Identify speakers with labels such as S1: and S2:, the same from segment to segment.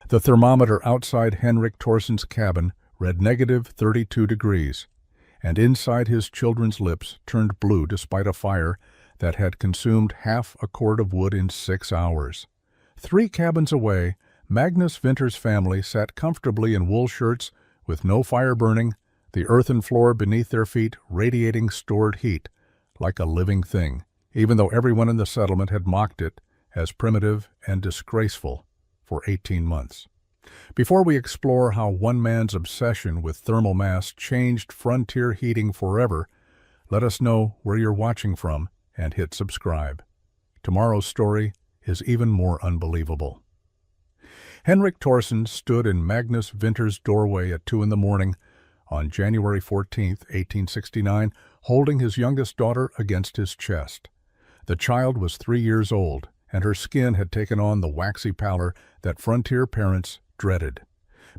S1: The thermometer outside Henrik Thorsson's cabin read -32 degrees, and inside his children's lips turned blue despite a fire that had consumed half a cord of wood in 6 hours. 3 cabins away, Magnus Vinter's family sat comfortably in wool shirts with no fire burning, the earthen floor beneath their feet radiating stored heat, like a living thing, even though everyone in the settlement had mocked it as primitive and disgraceful for 18 months. Before we explore how one man's obsession with thermal mass changed frontier heating forever, let us know where you're watching from and hit subscribe. Tomorrow's story is even more unbelievable. Henrik Thorsson stood in Magnus Vinter's doorway at 2 in the morning on January 14, 1869, holding his youngest daughter against his chest. The child was 3 years old, and her skin had taken on the waxy pallor that frontier parents dreaded.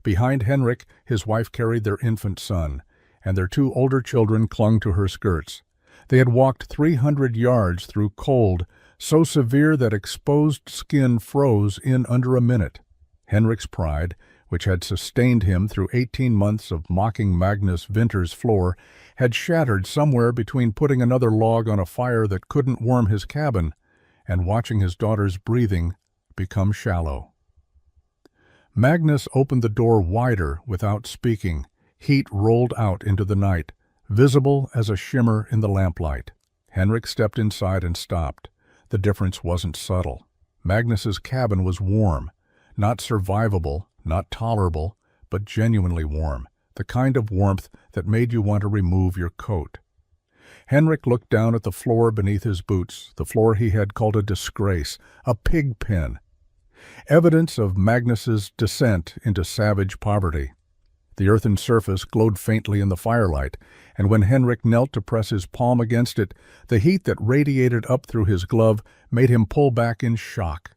S1: Behind Henrik, his wife carried their infant son, and their 2 older children clung to her skirts. They had walked 300 yards through cold so severe that exposed skin froze in under a minute. Henrik's pride, which had sustained him through 18 months of mocking Magnus Vinter's floor, had shattered somewhere between putting another log on a fire that couldn't warm his cabin and watching his daughter's breathing become shallow. Magnus opened the door wider without speaking. Heat rolled out into the night, visible as a shimmer in the lamplight. Henrik stepped inside and stopped. The difference wasn't subtle. Magnus's cabin was warm, not survivable, not tolerable, but genuinely warm, the kind of warmth that made you want to remove your coat. Henrik looked down at the floor beneath his boots, the floor he had called a disgrace, a pig pen. Evidence of Magnus's descent into savage poverty. The earthen surface glowed faintly in the firelight, and when Henrik knelt to press his palm against it, the heat that radiated up through his glove made him pull back in shock.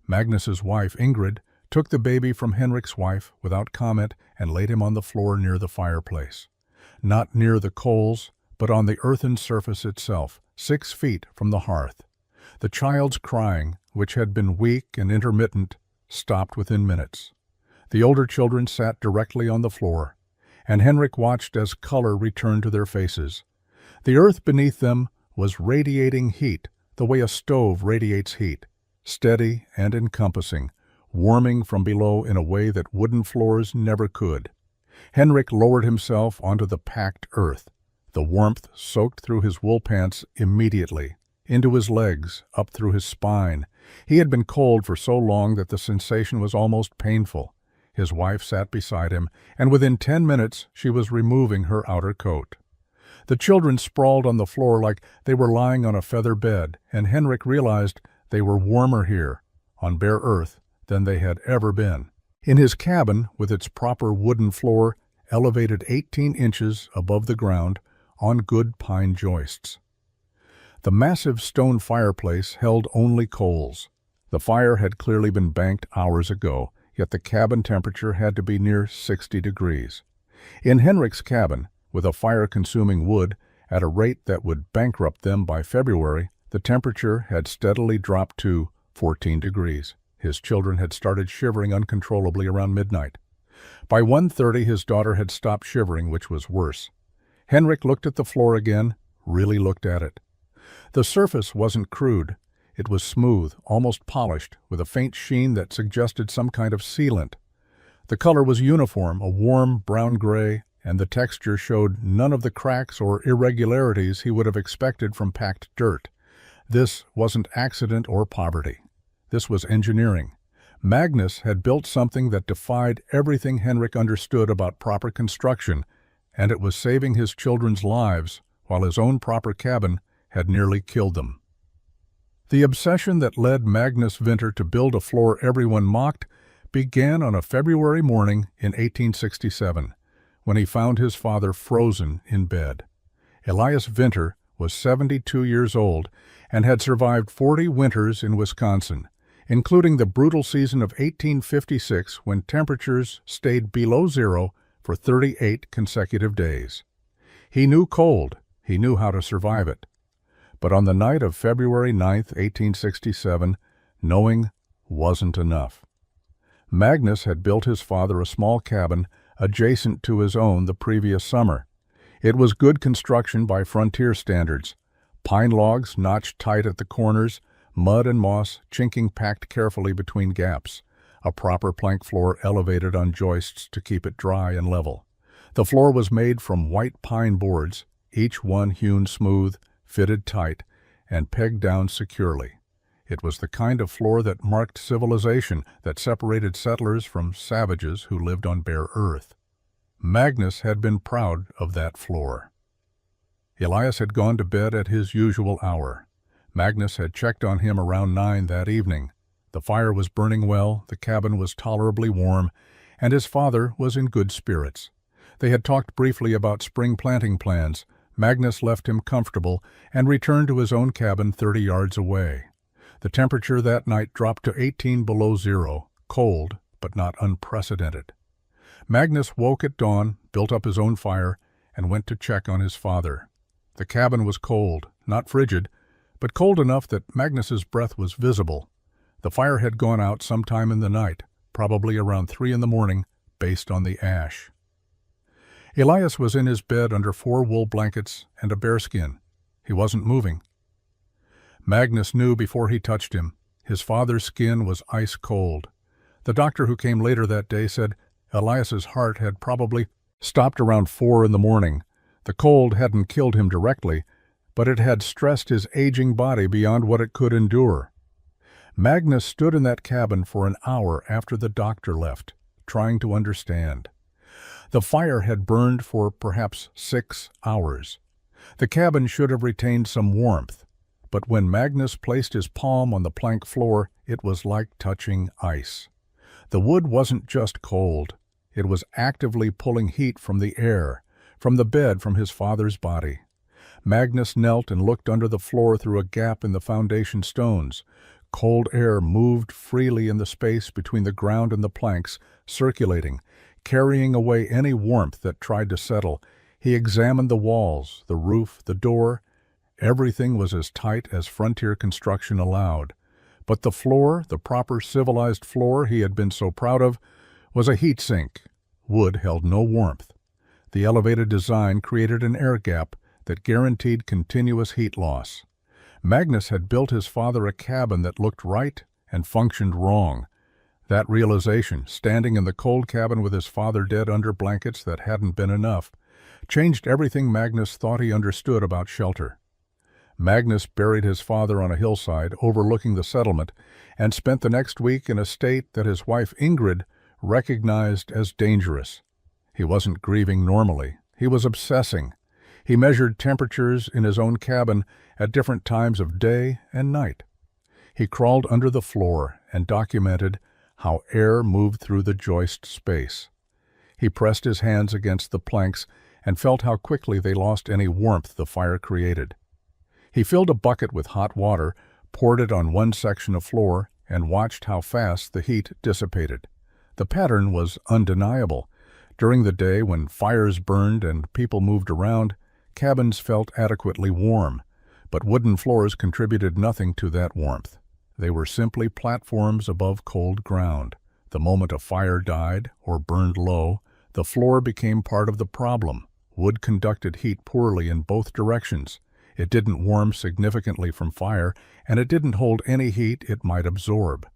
S1: Magnus's wife, Ingrid, took the baby from Henrik's wife without comment and laid him on the floor near the fireplace. Not near the coals, but on the earthen surface itself, 6 feet from the hearth. The child's crying, which had been weak and intermittent, stopped within minutes. The older children sat directly on the floor, and Henrik watched as color returned to their faces. The earth beneath them was radiating heat, the way a stove radiates heat, steady and encompassing, warming from below in a way that wooden floors never could. Henrik lowered himself onto the packed earth. The warmth soaked through his wool pants immediately, into his legs, up through his spine. He had been cold for so long that the sensation was almost painful. His wife sat beside him, and within 10 minutes she was removing her outer coat. The children sprawled on the floor like they were lying on a feather bed, and Henrik realized they were warmer here, on bare earth, than they had ever been. In his cabin, with its proper wooden floor, elevated 18 inches above the ground, on good pine joists. The massive stone fireplace held only coals. The fire had clearly been banked hours ago, yet the cabin temperature had to be near 60 degrees. In Henrik's cabin, with a fire-consuming wood, at a rate that would bankrupt them by February, the temperature had steadily dropped to 14 degrees. His children had started shivering uncontrollably around midnight. By 1:30 his daughter had stopped shivering, which was worse. Henrik looked at the floor again, really looked at it. The surface wasn't crude. It was smooth, almost polished, with a faint sheen that suggested some kind of sealant. The color was uniform, a warm brown-gray, and the texture showed none of the cracks or irregularities he would have expected from packed dirt. This wasn't accident or poverty. This was engineering. Magnus had built something that defied everything Henrik understood about proper construction, and it was saving his children's lives while his own proper cabin had nearly killed them. The obsession that led Magnus Vinter to build a floor everyone mocked began on a February morning in 1867, when he found his father frozen in bed. Elias Vinter was 72 years old and had survived 40 winters in Wisconsin, including the brutal season of 1856 when temperatures stayed below zero for 38 consecutive days. He knew cold. He knew how to survive it. But on the night of February 9, 1867, knowing wasn't enough. Magnus had built his father a small cabin adjacent to his own the previous summer. It was good construction by frontier standards. Pine logs notched tight at the corners, mud and moss chinking packed carefully between gaps. A proper plank floor elevated on joists to keep it dry and level. The floor was made from white pine boards, each one hewn smooth, fitted tight, and pegged down securely. It was the kind of floor that marked civilization, that separated settlers from savages who lived on bare earth. Magnus had been proud of that floor. Elias had gone to bed at his usual hour. Magnus had checked on him around 9 that evening. The fire was burning well, the cabin was tolerably warm, and his father was in good spirits. They had talked briefly about spring planting plans. Magnus left him comfortable and returned to his own cabin 30 yards away. The temperature that night dropped to 18 below zero, cold but not unprecedented. Magnus woke at dawn, built up his own fire, and went to check on his father. The cabin was cold, not frigid, but cold enough that Magnus's breath was visible. The fire had gone out sometime in the night, probably around 3 in the morning, based on the ash. Elias was in his bed under 4 wool blankets and a bearskin. He wasn't moving. Magnus knew before he touched him. His father's skin was ice cold. The doctor who came later that day said Elias's heart had probably stopped around 4 in the morning. The cold hadn't killed him directly, but it had stressed his aging body beyond what it could endure. Magnus stood in that cabin for an hour after the doctor left, trying to understand. The fire had burned for perhaps 6 hours. The cabin should have retained some warmth, but when Magnus placed his palm on the plank floor, it was like touching ice. The wood wasn't just cold. It was actively pulling heat from the air, from the bed, from his father's body. Magnus knelt and looked under the floor through a gap in the foundation stones. Cold air moved freely in the space between the ground and the planks, circulating, carrying away any warmth that tried to settle. He examined the walls, the roof, the door. Everything was as tight as frontier construction allowed. But the floor, the proper civilized floor he had been so proud of, was a heat sink. Wood held no warmth. The elevated design created an air gap that guaranteed continuous heat loss. Magnus had built his father a cabin that looked right and functioned wrong. That realization, standing in the cold cabin with his father dead under blankets that hadn't been enough, changed everything Magnus thought he understood about shelter. Magnus buried his father on a hillside overlooking the settlement and spent the next week in a state that his wife Ingrid recognized as dangerous. He wasn't grieving normally. He was obsessing. He measured temperatures in his own cabin at different times of day and night. He crawled under the floor and documented how air moved through the joist space. He pressed his hands against the planks and felt how quickly they lost any warmth the fire created. He filled a bucket with hot water, poured it on one section of floor, and watched how fast the heat dissipated. The pattern was undeniable. During the day, when fires burned and people moved around, cabins felt adequately warm, but wooden floors contributed nothing to that warmth. They were simply platforms above cold ground. The moment a fire died or burned low, the floor became part of the problem. Wood conducted heat poorly in both directions. It didn't warm significantly from fire, and it didn't hold any heat it might absorb.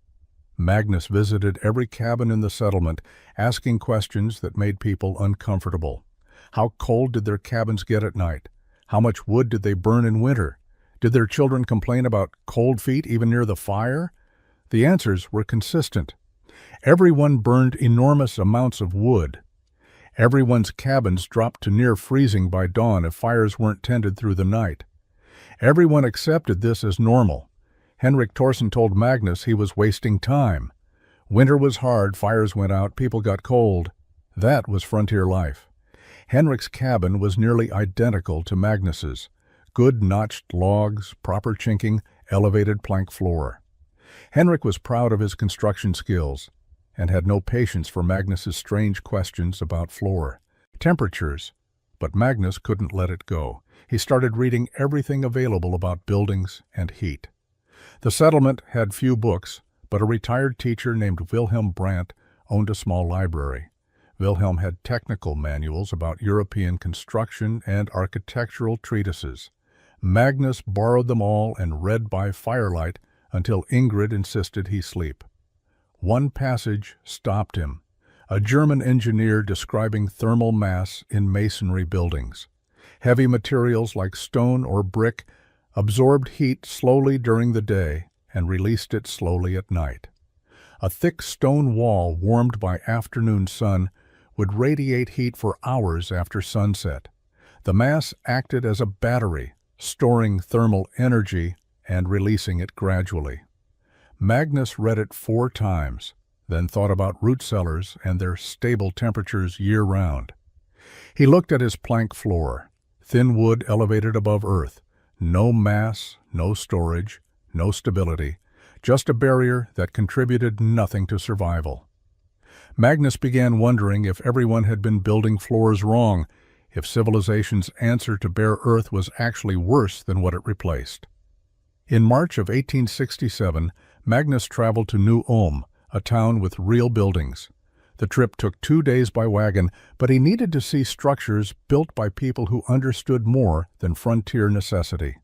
S1: Magnus visited every cabin in the settlement, asking questions that made people uncomfortable. How cold did their cabins get at night? How much wood did they burn in winter? Did their children complain about cold feet even near the fire? The answers were consistent. Everyone burned enormous amounts of wood. Everyone's cabins dropped to near freezing by dawn if fires weren't tended through the night. Everyone accepted this as normal. Henrik Thorsen told Magnus he was wasting time. Winter was hard, fires went out, people got cold. That was frontier life. Henrik's cabin was nearly identical to Magnus's. Good notched logs, proper chinking, elevated plank floor. Henrik was proud of his construction skills and had no patience for Magnus's strange questions about floor, temperatures, but Magnus couldn't let it go. He started reading everything available about buildings and heat. The settlement had few books, but a retired teacher named Wilhelm Brandt owned a small library. Wilhelm had technical manuals about European construction and architectural treatises. Magnus borrowed them all and read by firelight until Ingrid insisted he sleep. One passage stopped him, a German engineer describing thermal mass in masonry buildings. Heavy materials like stone or brick absorbed heat slowly during the day and released it slowly at night. A thick stone wall warmed by afternoon sun would radiate heat for hours after sunset. The mass acted as a battery, storing thermal energy and releasing it gradually. Magnus read it 4 times, then thought about root cellars and their stable temperatures year-round. He looked at his plank floor, thin wood elevated above earth, no mass, no storage, no stability, just a barrier that contributed nothing to survival. Magnus began wondering if everyone had been building floors wrong, if civilization's answer to bare earth was actually worse than what it replaced. In March of 1867, Magnus traveled to New Ulm, a town with real buildings. The trip took 2 days by wagon, but he needed to see structures built by people who understood more than frontier necessity.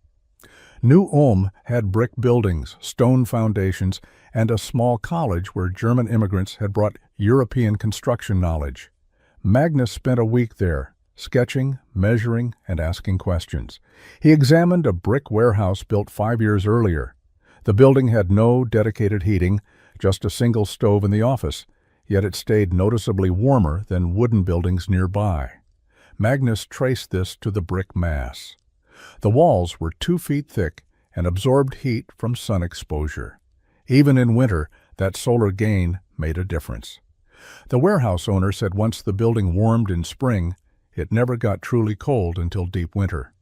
S1: New Ulm had brick buildings, stone foundations, and a small college where German immigrants had brought European construction knowledge. Magnus spent a week there, sketching, measuring, and asking questions. He examined a brick warehouse built 5 years earlier. The building had no dedicated heating, just a single stove in the office, yet it stayed noticeably warmer than wooden buildings nearby. Magnus traced this to the brick mass. The walls were 2 feet thick and absorbed heat from sun exposure. Even in winter, that solar gain made a difference. The warehouse owner said once the building warmed in spring, it never got truly cold until deep winter.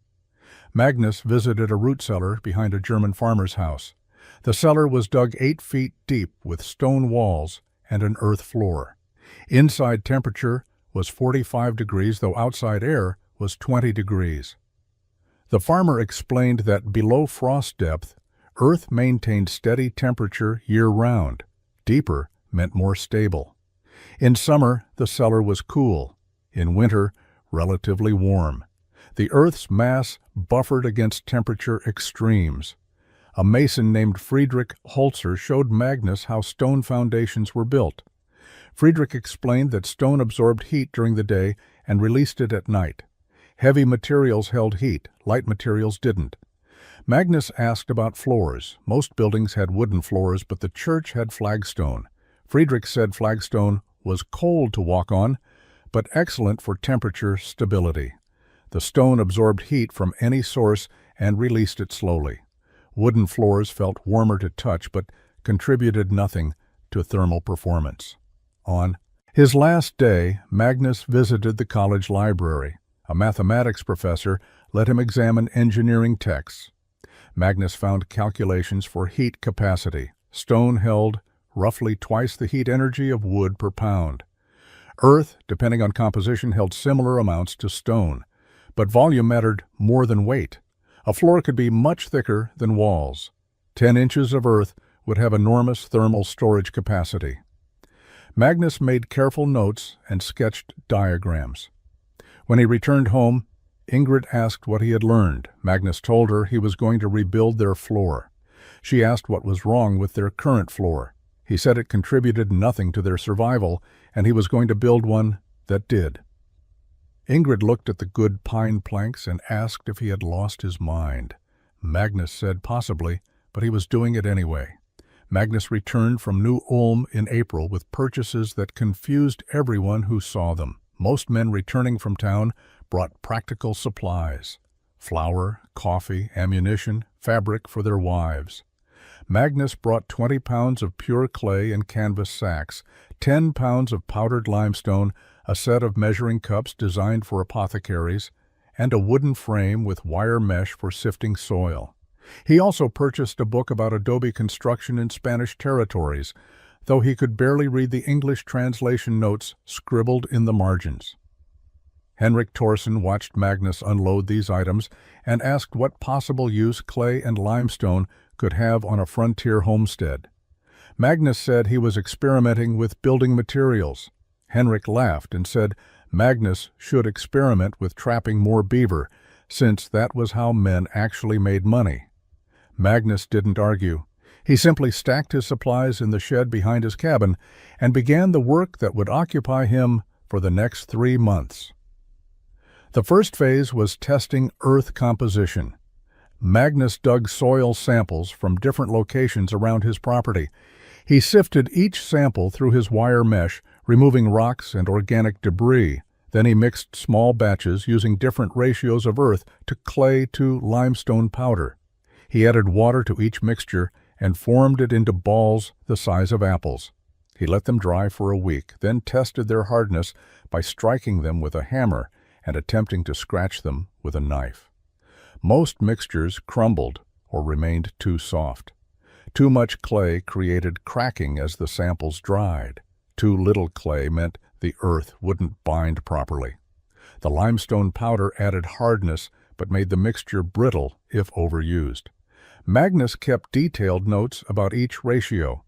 S1: Magnus visited a root cellar behind a German farmer's house. The cellar was dug 8 feet deep with stone walls and an earth floor. Inside temperature was 45 degrees, though outside air was 20 degrees. The farmer explained that below frost depth, Earth maintained steady temperature year-round. Deeper meant more stable. In summer, the cellar was cool. In winter, relatively warm. The Earth's mass buffered against temperature extremes. A mason named Friedrich Holzer showed Magnus how stone foundations were built. Friedrich explained that stone absorbed heat during the day and released it at night. Heavy materials held heat, light materials didn't. Magnus asked about floors. Most buildings had wooden floors, but the church had flagstone. Friedrich said flagstone was cold to walk on, but excellent for temperature stability. The stone absorbed heat from any source and released it slowly. Wooden floors felt warmer to touch, but contributed nothing to thermal performance. On his last day, Magnus visited the college library. A mathematics professor let him examine engineering texts. Magnus found calculations for heat capacity. Stone held roughly twice the heat energy of wood per pound. Earth, depending on composition, held similar amounts to stone, but volume mattered more than weight. A floor could be much thicker than walls. 10 inches of earth would have enormous thermal storage capacity. Magnus made careful notes and sketched diagrams. When he returned home, Ingrid asked what he had learned. Magnus told her he was going to rebuild their floor. She asked what was wrong with their current floor. He said it contributed nothing to their survival, and he was going to build one that did. Ingrid looked at the good pine planks and asked if he had lost his mind. Magnus said possibly, but he was doing it anyway. Magnus returned from New Ulm in April with purchases that confused everyone who saw them. Most men returning from town brought practical supplies: flour, coffee, ammunition, fabric for their wives. Magnus brought 20 pounds of pure clay in canvas sacks, 10 pounds of powdered limestone, a set of measuring cups designed for apothecaries, and a wooden frame with wire mesh for sifting soil. He also purchased a book about adobe construction in Spanish territories, though he could barely read the English translation notes scribbled in the margins. Henrik Thorsen watched Magnus unload these items and asked what possible use clay and limestone could have on a frontier homestead. Magnus said he was experimenting with building materials. Henrik laughed and said Magnus should experiment with trapping more beaver, since that was how men actually made money. Magnus didn't argue. He simply stacked his supplies in the shed behind his cabin and began the work that would occupy him for the next 3 months. The first phase was testing earth composition. Magnus dug soil samples from different locations around his property. He sifted each sample through his wire mesh, removing rocks and organic debris. Then he mixed small batches using different ratios of earth to clay to limestone powder. He added water to each mixture and formed it into balls the size of apples. He let them dry for a week, then tested their hardness by striking them with a hammer and attempting to scratch them with a knife. Most mixtures crumbled or remained too soft. Too much clay created cracking as the samples dried. Too little clay meant the earth wouldn't bind properly. The limestone powder added hardness but made the mixture brittle if overused. Magnus kept detailed notes about each ratio.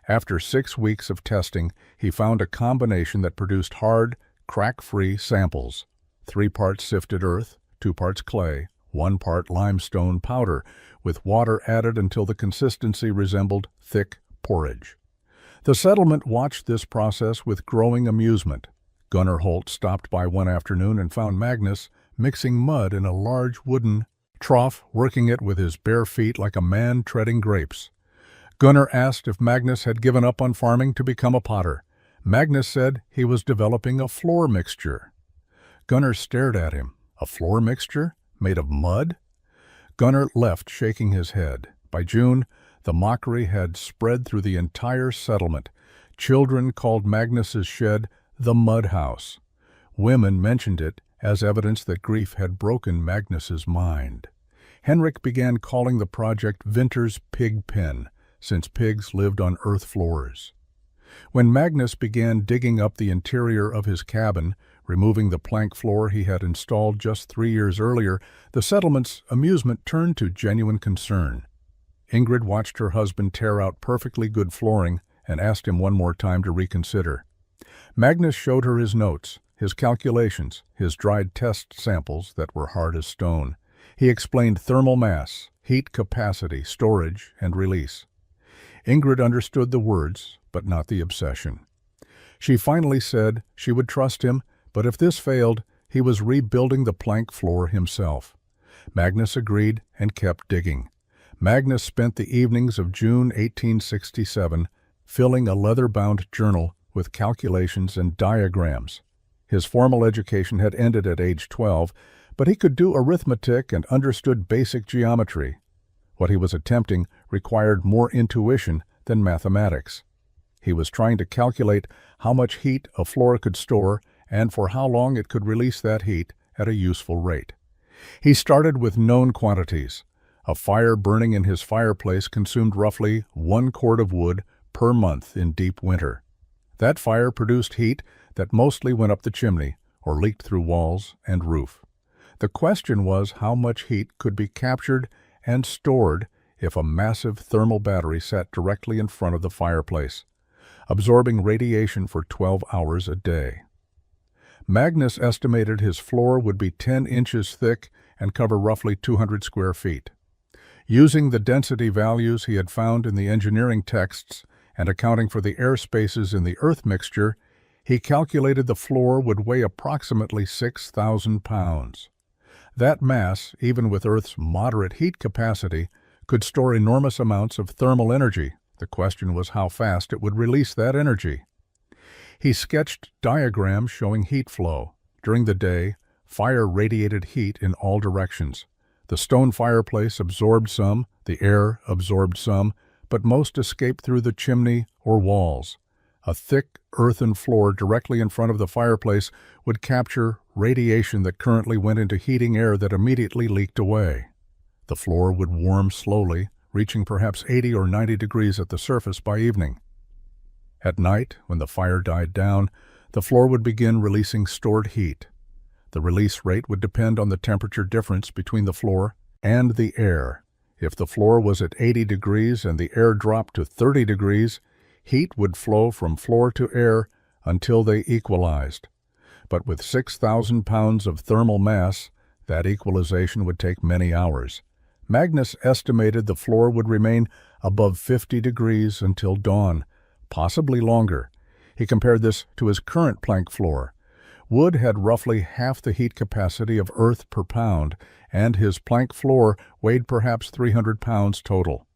S1: After 6 weeks of testing, he found a combination that produced hard, crack-free samples. 3 parts sifted earth, 2 parts clay, 1 part limestone powder, with water added until the consistency resembled thick porridge. The settlement watched this process with growing amusement. Gunnar Holt stopped by one afternoon and found Magnus mixing mud in a large wooden trough, working it with his bare feet like a man treading grapes. Gunnar asked if Magnus had given up on farming to become a potter. Magnus said he was developing a floor mixture. Gunnar stared at him. A floor mixture? Made of mud? Gunnar left, shaking his head. By June, the mockery had spread through the entire settlement. Children called Magnus's shed the mud house. Women mentioned it as evidence that grief had broken Magnus's mind. Henrik began calling the project Winter's Pig Pen, since pigs lived on earth floors. When Magnus began digging up the interior of his cabin, removing the plank floor he had installed just 3 years earlier, the settlement's amusement turned to genuine concern. Ingrid watched her husband tear out perfectly good flooring and asked him one more time to reconsider. Magnus showed her his notes, his calculations, his dried test samples that were hard as stone. He explained thermal mass, heat capacity, storage, and release. Ingrid understood the words, but not the obsession. She finally said she would trust him, but if this failed, he was rebuilding the plank floor himself. Magnus agreed and kept digging. Magnus spent the evenings of June 1867 filling a leather-bound journal with calculations and diagrams. His formal education had ended at age 12, but he could do arithmetic and understood basic geometry. What he was attempting required more intuition than mathematics. He was trying to calculate how much heat a floor could store and for how long it could release that heat at a useful rate. He started with known quantities. A fire burning in his fireplace consumed roughly 1 cord of wood per month in deep winter. That fire produced heat that mostly went up the chimney or leaked through walls and roof. The question was how much heat could be captured and stored if a massive thermal battery sat directly in front of the fireplace, absorbing radiation for 12 hours a day. Magnus estimated his floor would be 10 inches thick and cover roughly 200 square feet. Using the density values he had found in the engineering texts and accounting for the air spaces in the earth mixture, he calculated the floor would weigh approximately 6,000 pounds. That mass, even with Earth's moderate heat capacity, could store enormous amounts of thermal energy. The question was how fast it would release that energy. He sketched diagrams showing heat flow. During the day, fire radiated heat in all directions. The stone fireplace absorbed some, the air absorbed some, but most escaped through the chimney or walls. A thick earthen floor directly in front of the fireplace would capture radiation that currently went into heating air that immediately leaked away. The floor would warm slowly, reaching perhaps 80 or 90 degrees at the surface by evening. At night, when the fire died down, the floor would begin releasing stored heat. The release rate would depend on the temperature difference between the floor and the air. If the floor was at 80 degrees and the air dropped to 30 degrees, Heat would flow from floor to air until they equalized. But with 6,000 pounds of thermal mass, that equalization would take many hours. Magnus estimated the floor would remain above 50 degrees until dawn, possibly longer. He compared this to his current plank floor. Wood had roughly half the heat capacity of Earth per pound, and his plank floor weighed perhaps 300 pounds total.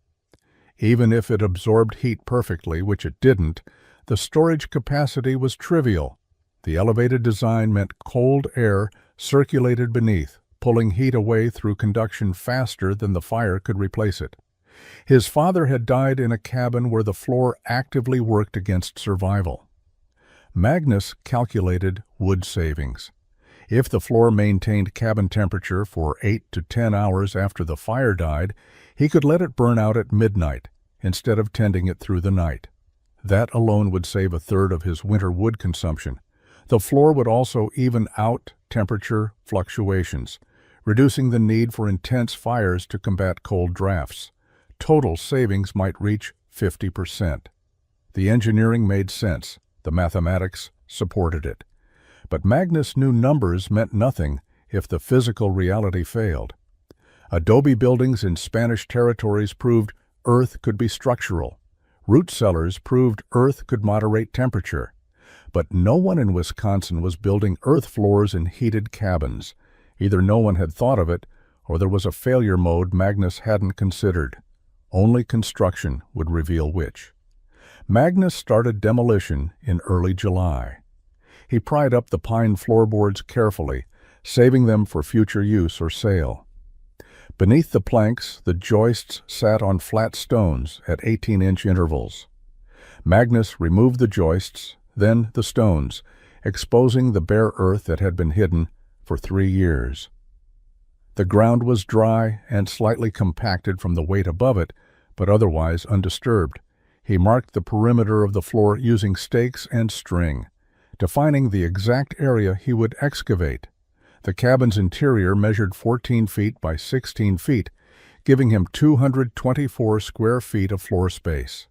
S1: Even if it absorbed heat perfectly, which it didn't, the storage capacity was trivial. The elevated design meant cold air circulated beneath, pulling heat away through conduction faster than the fire could replace it. His father had died in a cabin where the floor actively worked against survival. Magnus calculated wood savings. If the floor maintained cabin temperature for 8 to 10 hours after the fire died, he could let it burn out at midnight instead of tending it through the night. That alone would save a third of his winter wood consumption. The floor would also even out temperature fluctuations, reducing the need for intense fires to combat cold drafts. Total savings might reach 50%. The engineering made sense. The mathematics supported it. But Magnus knew numbers meant nothing if the physical reality failed. Adobe buildings in Spanish territories proved earth could be structural. Root cellars proved earth could moderate temperature. But no one in Wisconsin was building earth floors in heated cabins. Either no one had thought of it, or there was a failure mode Magnus hadn't considered. Only construction would reveal which. Magnus started demolition in early July. He pried up the pine floorboards carefully, saving them for future use or sale. Beneath the planks, the joists sat on flat stones at 18-inch intervals. Magnus removed the joists, then the stones, exposing the bare earth that had been hidden for 3 years. The ground was dry and slightly compacted from the weight above it, but otherwise undisturbed. He marked the perimeter of the floor using stakes and string, defining the exact area he would excavate. The cabin's interior measured 14 feet by 16 feet, giving him 224 square feet of floor space.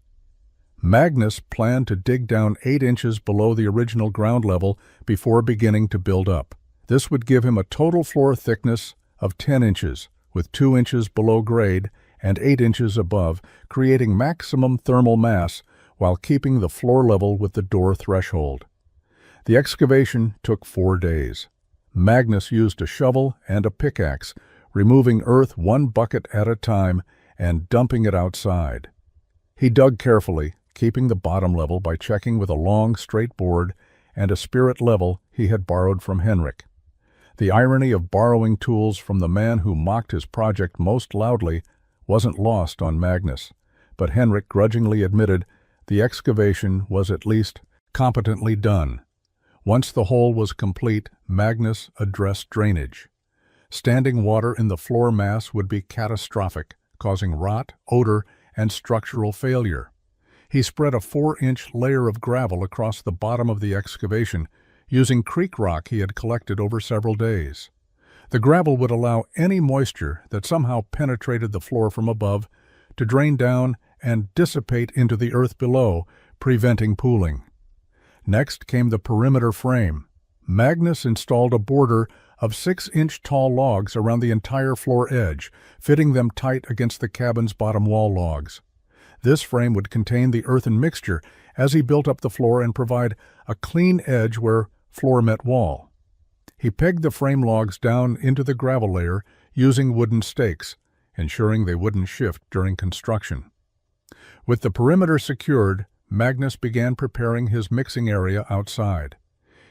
S1: Magnus planned to dig down 8 inches below the original ground level before beginning to build up. This would give him a total floor thickness of 10 inches, with 2 inches below grade and 8 inches above, creating maximum thermal mass while keeping the floor level with the door threshold. The excavation took 4 days. Magnus used a shovel and a pickaxe, removing earth 1 bucket at a time and dumping it outside. He dug carefully, keeping the bottom level by checking with a long, straight board and a spirit level he had borrowed from Henrik. The irony of borrowing tools from the man who mocked his project most loudly wasn't lost on Magnus, but Henrik grudgingly admitted the excavation was at least competently done. Once the hole was complete, Magnus addressed drainage. Standing water in the floor mass would be catastrophic, causing rot, odor, and structural failure. He spread a 4-inch layer of gravel across the bottom of the excavation, using creek rock he had collected over several days. The gravel would allow any moisture that somehow penetrated the floor from above to drain down and dissipate into the earth below, preventing pooling. Next came the perimeter frame. Magnus installed a border of 6-inch tall logs around the entire floor edge, fitting them tight against the cabin's bottom wall logs. This frame would contain the earthen mixture as he built up the floor and provide a clean edge where floor met wall. He pegged the frame logs down into the gravel layer using wooden stakes, ensuring they wouldn't shift during construction. With the perimeter secured, Magnus began preparing his mixing area outside.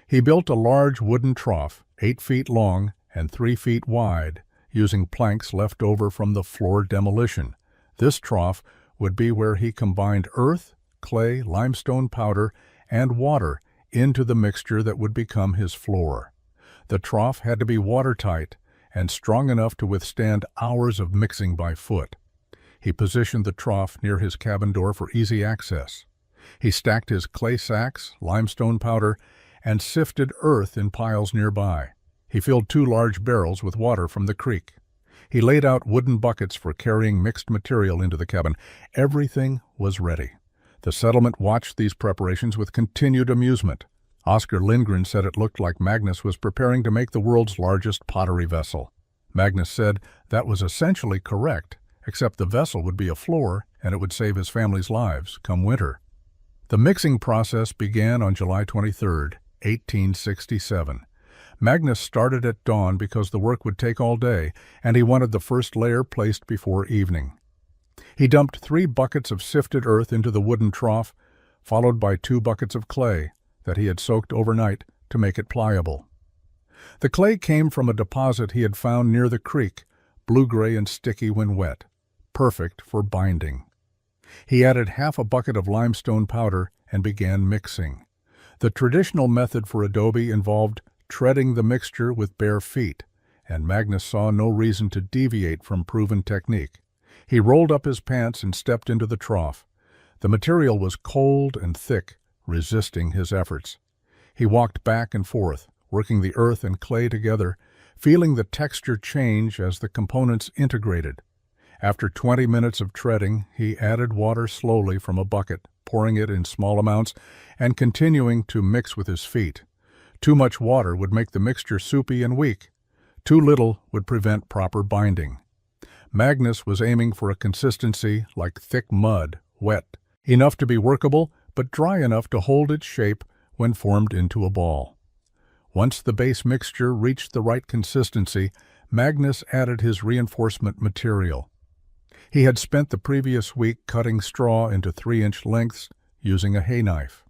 S1: He built a large wooden trough, 8 feet long and 3 feet wide, using planks left over from the floor demolition. This trough would be where he combined earth, clay, limestone powder, and water into the mixture that would become his floor. The trough had to be watertight and strong enough to withstand hours of mixing by foot. He positioned the trough near his cabin door for easy access. He stacked his clay sacks, limestone powder, and sifted earth in piles nearby. He filled 2 large barrels with water from the creek. He laid out wooden buckets for carrying mixed material into the cabin. Everything was ready. The settlement watched these preparations with continued amusement. Oscar Lindgren said it looked like Magnus was preparing to make the world's largest pottery vessel. Magnus said that was essentially correct, except the vessel would be a floor and it would save his family's lives come winter. The mixing process began on July 23, 1867. Magnus started at dawn because the work would take all day, and he wanted the first layer placed before evening. He dumped 3 buckets of sifted earth into the wooden trough, followed by 2 buckets of clay that he had soaked overnight to make it pliable. The clay came from a deposit he had found near the creek, blue-gray and sticky when wet, perfect for binding. He added half a bucket of limestone powder and began mixing. The traditional method for adobe involved treading the mixture with bare feet, and Magnus saw no reason to deviate from proven technique. He rolled up his pants and stepped into the trough. The material was cold and thick, resisting his efforts. He walked back and forth, working the earth and clay together, feeling the texture change as the components integrated. After 20 minutes of treading, he added water slowly from a bucket, pouring it in small amounts and continuing to mix with his feet. Too much water would make the mixture soupy and weak. Too little would prevent proper binding. Magnus was aiming for a consistency like thick mud, wet, enough to be workable, but dry enough to hold its shape when formed into a ball. Once the base mixture reached the right consistency, Magnus added his reinforcement material. He had spent the previous week cutting straw into 3-inch lengths using a hay knife.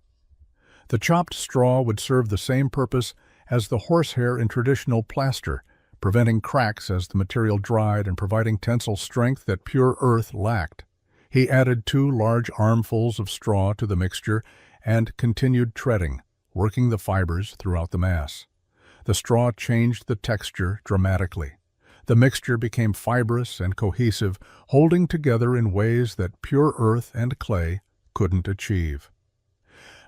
S1: The chopped straw would serve the same purpose as the horsehair in traditional plaster, preventing cracks as the material dried and providing tensile strength that pure earth lacked. He added 2 large armfuls of straw to the mixture and continued treading, working the fibers throughout the mass. The straw changed the texture dramatically. The mixture became fibrous and cohesive, holding together in ways that pure earth and clay couldn't achieve.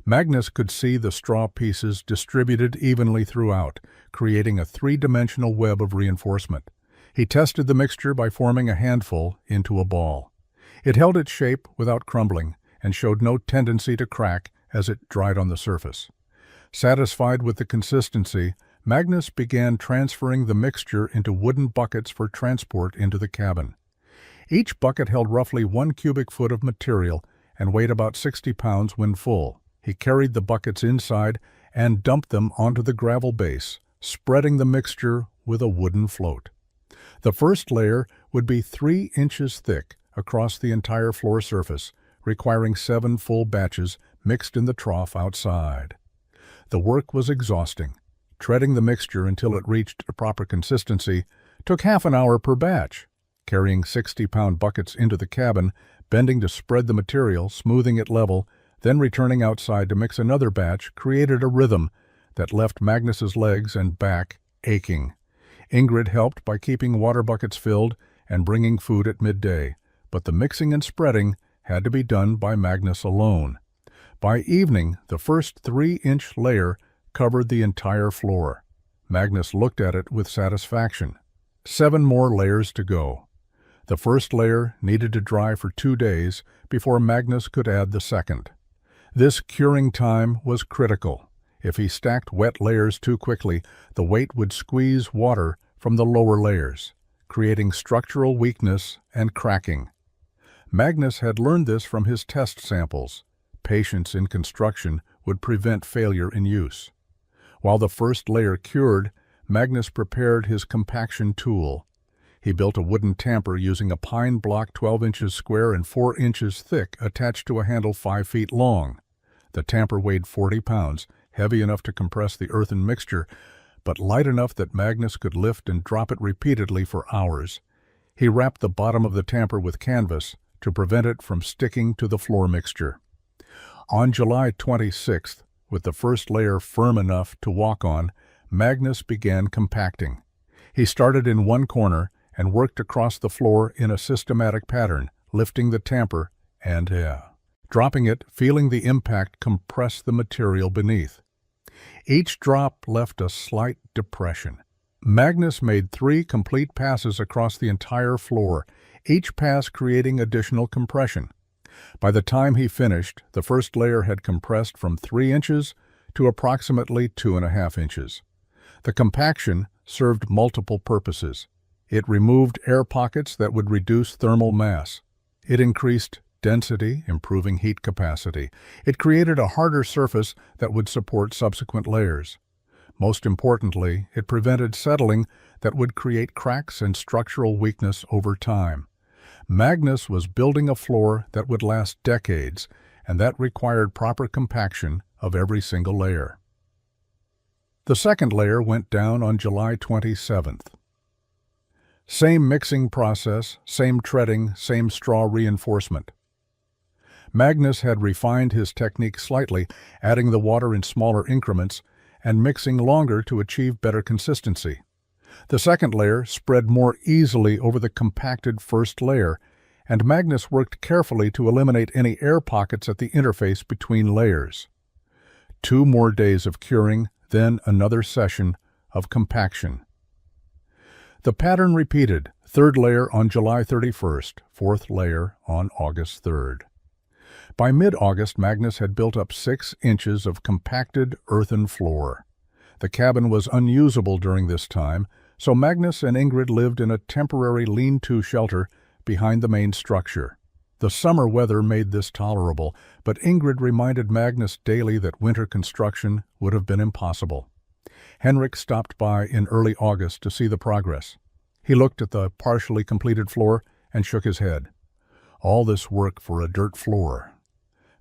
S1: Magnus could see the straw pieces distributed evenly throughout, creating a 3-dimensional web of reinforcement. He tested the mixture by forming a handful into a ball. It held its shape without crumbling and showed no tendency to crack as it dried on the surface. Satisfied with the consistency, Magnus began transferring the mixture into wooden buckets for transport into the cabin. Each bucket held roughly 1 cubic foot of material and weighed about 60 pounds when full. He carried the buckets inside and dumped them onto the gravel base, spreading the mixture with a wooden float. The first layer would be 3 inches thick across the entire floor surface, requiring 7 full batches mixed in the trough outside. The work was exhausting. Treading the mixture until it reached a proper consistency took half an hour per batch. Carrying 60-pound buckets into the cabin, bending to spread the material, smoothing it level, then returning outside to mix another batch created a rhythm that left Magnus's legs and back aching. Ingrid helped by keeping water buckets filled and bringing food at midday, but the mixing and spreading had to be done by Magnus alone. By evening, the first 3-inch layer covered the entire floor. Magnus looked at it with satisfaction. 7 more layers to go. The first layer needed to dry for 2 days before Magnus could add the second. This curing time was critical. If he stacked wet layers too quickly, the weight would squeeze water from the lower layers, creating structural weakness and cracking. Magnus had learned this from his test samples. Patience in construction would prevent failure in use. While the first layer cured, Magnus prepared his compaction tool. He built a wooden tamper using a pine block 12 inches square and 4 inches thick attached to a handle 5 feet long. The tamper weighed 40 pounds, heavy enough to compress the earthen mixture, but light enough that Magnus could lift and drop it repeatedly for hours. He wrapped the bottom of the tamper with canvas to prevent it from sticking to the floor mixture. On July 26th, with the first layer firm enough to walk on, Magnus began compacting. He started in one corner and worked across the floor in a systematic pattern, lifting the tamper and dropping it, feeling the impact compress the material beneath. Each drop left a slight depression. Magnus made 3 complete passes across the entire floor, each pass creating additional compression. By the time he finished, the first layer had compressed from 3 inches to approximately 2.5 inches. The compaction served multiple purposes. It removed air pockets that would reduce thermal mass. It increased density, improving heat capacity. It created a harder surface that would support subsequent layers. Most importantly, it prevented settling that would create cracks and structural weakness over time. Magnus was building a floor that would last decades, and that required proper compaction of every single layer. The second layer went down on July 27th. Same mixing process, same treading, same straw reinforcement. Magnus had refined his technique slightly, adding the water in smaller increments and mixing longer to achieve better consistency. The second layer spread more easily over the compacted first layer, and Magnus worked carefully to eliminate any air pockets at the interface between layers. 2 more days of curing, then another session of compaction. The pattern repeated, third layer on July 31st, fourth layer on August 3rd. By mid-August, Magnus had built up 6 inches of compacted earthen floor. The cabin was unusable during this time, so Magnus and Ingrid lived in a temporary lean-to shelter behind the main structure. The summer weather made this tolerable, but Ingrid reminded Magnus daily that winter construction would have been impossible. Henrik stopped by in early August to see the progress. He looked at the partially completed floor and shook his head. All this work for a dirt floor.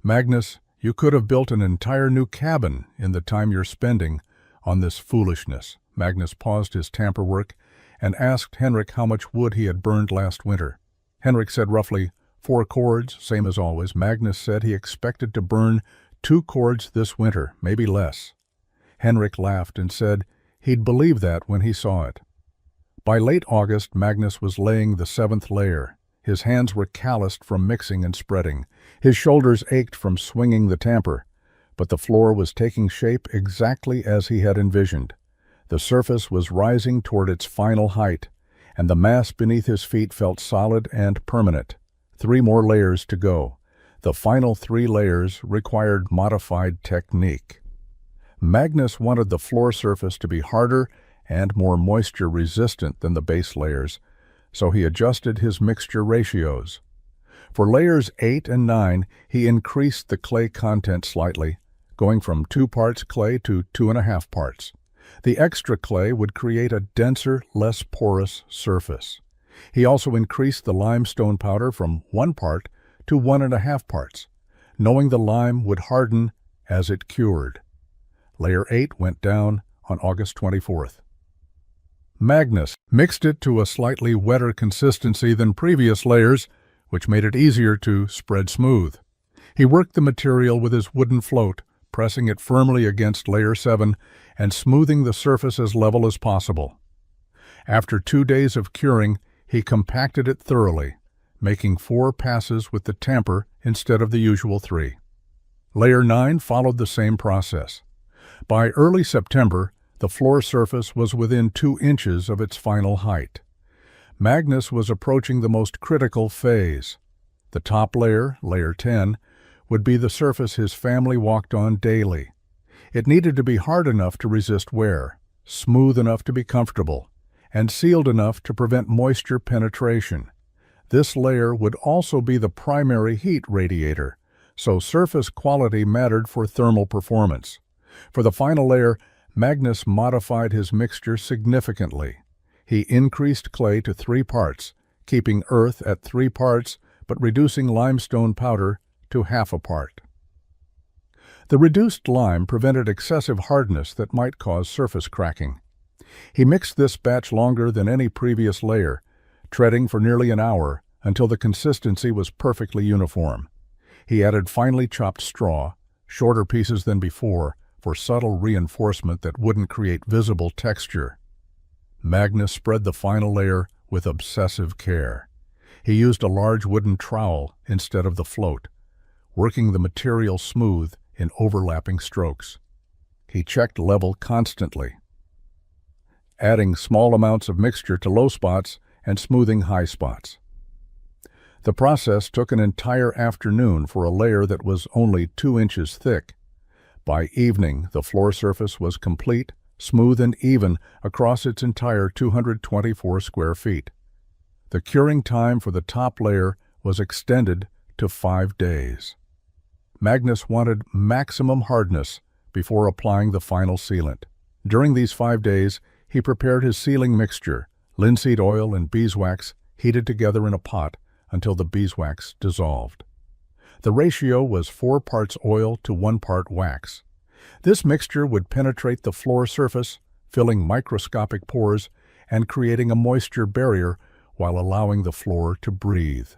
S1: Magnus, you could have built an entire new cabin in the time you're spending on this foolishness. Magnus paused his tamper work and asked Henrik how much wood he had burned last winter. Henrik said roughly 4 cords, same as always. Magnus said he expected to burn 2 cords this winter, maybe less. Henrik laughed and said he'd believe that when he saw it. By late August, Magnus was laying the 7th layer. His hands were calloused from mixing and spreading. His shoulders ached from swinging the tamper. But the floor was taking shape exactly as he had envisioned. The surface was rising toward its final height, and the mass beneath his feet felt solid and permanent. 3 more layers to go. The final 3 layers required modified technique. Magnus wanted the floor surface to be harder and more moisture-resistant than the base layers, so he adjusted his mixture ratios. For layers 8 and 9, he increased the clay content slightly, going from 2 parts clay to 2.5 parts. The extra clay would create a denser, less porous surface. He also increased the limestone powder from 1 part to 1.5 parts, knowing the lime would harden as it cured. Layer 8 went down on August 24th. Magnus mixed it to a slightly wetter consistency than previous layers, which made it easier to spread smooth. He worked the material with his wooden float, pressing it firmly against layer 7 and smoothing the surface as level as possible. After 2 days of curing, he compacted it thoroughly, making 4 passes with the tamper instead of the usual 3. Layer 9 followed the same process. By early September, the floor surface was within 2 inches of its final height. Magnus was approaching the most critical phase. The top layer, layer 10, would be the surface his family walked on daily. It needed to be hard enough to resist wear, smooth enough to be comfortable, and sealed enough to prevent moisture penetration. This layer would also be the primary heat radiator, so surface quality mattered for thermal performance. For the final layer, Magnus modified his mixture significantly. He increased clay to 3 parts, keeping earth at 3 parts, but reducing limestone powder to 1/2 part. The reduced lime prevented excessive hardness that might cause surface cracking. He mixed this batch longer than any previous layer, treading for nearly an hour until the consistency was perfectly uniform. He added finely chopped straw, shorter pieces than before, for subtle reinforcement that wouldn't create visible texture. Magnus spread the final layer with obsessive care. He used a large wooden trowel instead of the float, working the material smooth in overlapping strokes. He checked level constantly, adding small amounts of mixture to low spots and smoothing high spots. The process took an entire afternoon for a layer that was only 2 inches thick. By evening, the floor surface was complete, smooth and even across its entire 224 square feet. The curing time for the top layer was extended to 5 days. Magnus wanted maximum hardness before applying the final sealant. During these 5 days, he prepared his sealing mixture, linseed oil and beeswax heated together in a pot until the beeswax dissolved. The ratio was 4 parts oil to 1 part wax. This mixture would penetrate the floor surface, filling microscopic pores and creating a moisture barrier while allowing the floor to breathe.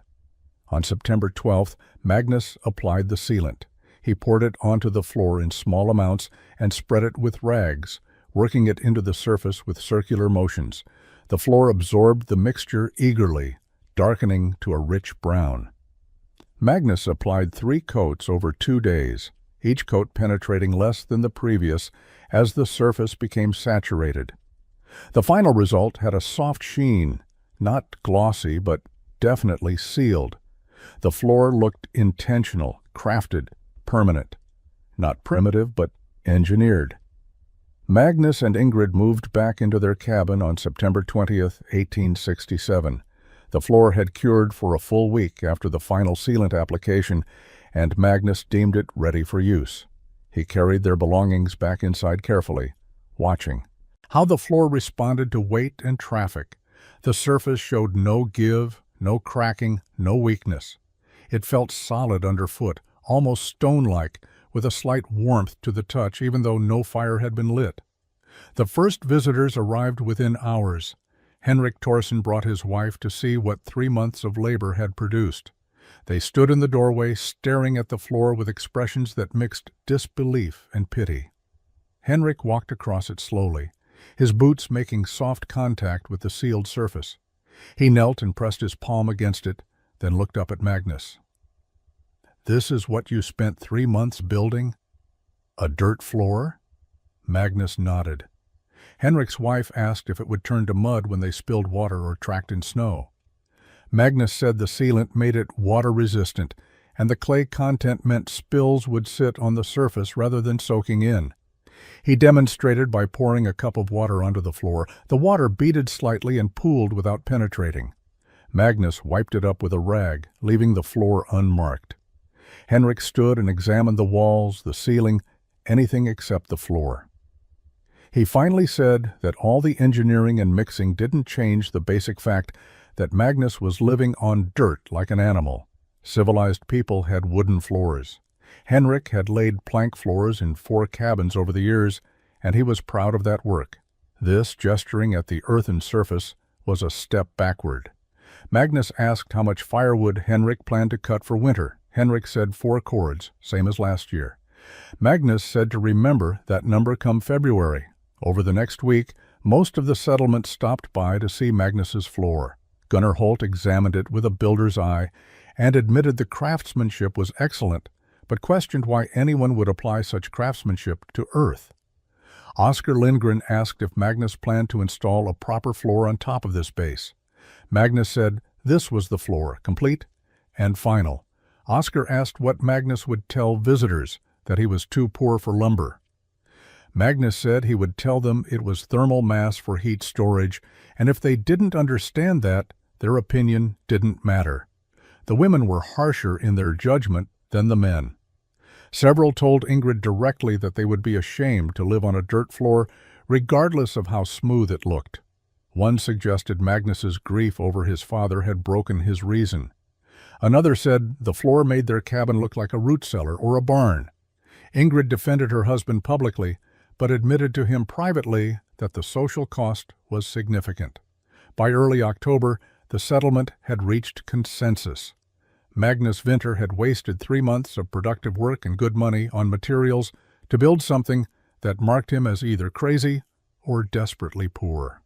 S1: On September 12th, Magnus applied the sealant. He poured it onto the floor in small amounts and spread it with rags, working it into the surface with circular motions. The floor absorbed the mixture eagerly, darkening to a rich brown. Magnus applied 3 coats over 2 days, each coat penetrating less than the previous as the surface became saturated. The final result had a soft sheen, not glossy but definitely sealed. The floor looked intentional, crafted, permanent. Not primitive, but engineered. Magnus and Ingrid moved back into their cabin on September 20th, 1867. The floor had cured for a full week after the final sealant application, and Magnus deemed it ready for use. He carried their belongings back inside carefully, watching how the floor responded to weight and traffic. The surface showed no give, no cracking, no weakness. It felt solid underfoot, almost stone-like, with a slight warmth to the touch even though no fire had been lit. The first visitors arrived within hours. Henrik Thorsen brought his wife to see what 3 months of labor had produced. They stood in the doorway, staring at the floor with expressions that mixed disbelief and pity. Henrik walked across it slowly, his boots making soft contact with the sealed surface. He knelt and pressed his palm against it, then looked up at Magnus. "This is what you spent 3 months building? A dirt floor?" Magnus nodded. Henrik's wife asked if it would turn to mud when they spilled water or tracked in snow. Magnus said the sealant made it water-resistant, and the clay content meant spills would sit on the surface rather than soaking in. He demonstrated by pouring a cup of water onto the floor. The water beaded slightly and pooled without penetrating. Magnus wiped it up with a rag, leaving the floor unmarked. Henrik stood and examined the walls, the ceiling, anything except the floor. He finally said that all the engineering and mixing didn't change the basic fact that Magnus was living on dirt like an animal. Civilized people had wooden floors. Henrik had laid plank floors in 4 cabins over the years, and he was proud of that work. This, gesturing at the earthen surface, was a step backward. Magnus asked how much firewood Henrik planned to cut for winter. Henrik said 4 cords, same as last year. Magnus said to remember that number come February. Over the next week, most of the settlement stopped by to see Magnus's floor. Gunnar Holt examined it with a builder's eye and admitted the craftsmanship was excellent, but questioned why anyone would apply such craftsmanship to earth. Oscar Lindgren asked if Magnus planned to install a proper floor on top of this base. Magnus said this was the floor, complete and final. Oscar asked what Magnus would tell visitors, that he was too poor for lumber. Magnus said he would tell them it was thermal mass for heat storage, and if they didn't understand that, their opinion didn't matter. The women were harsher in their judgment than the men. Several told Ingrid directly that they would be ashamed to live on a dirt floor, regardless of how smooth it looked. One suggested Magnus's grief over his father had broken his reason. Another said the floor made their cabin look like a root cellar or a barn. Ingrid defended her husband publicly, but admitted to him privately that the social cost was significant. By early October, the settlement had reached consensus. Magnus Winter had wasted 3 months of productive work and good money on materials to build something that marked him as either crazy or desperately poor.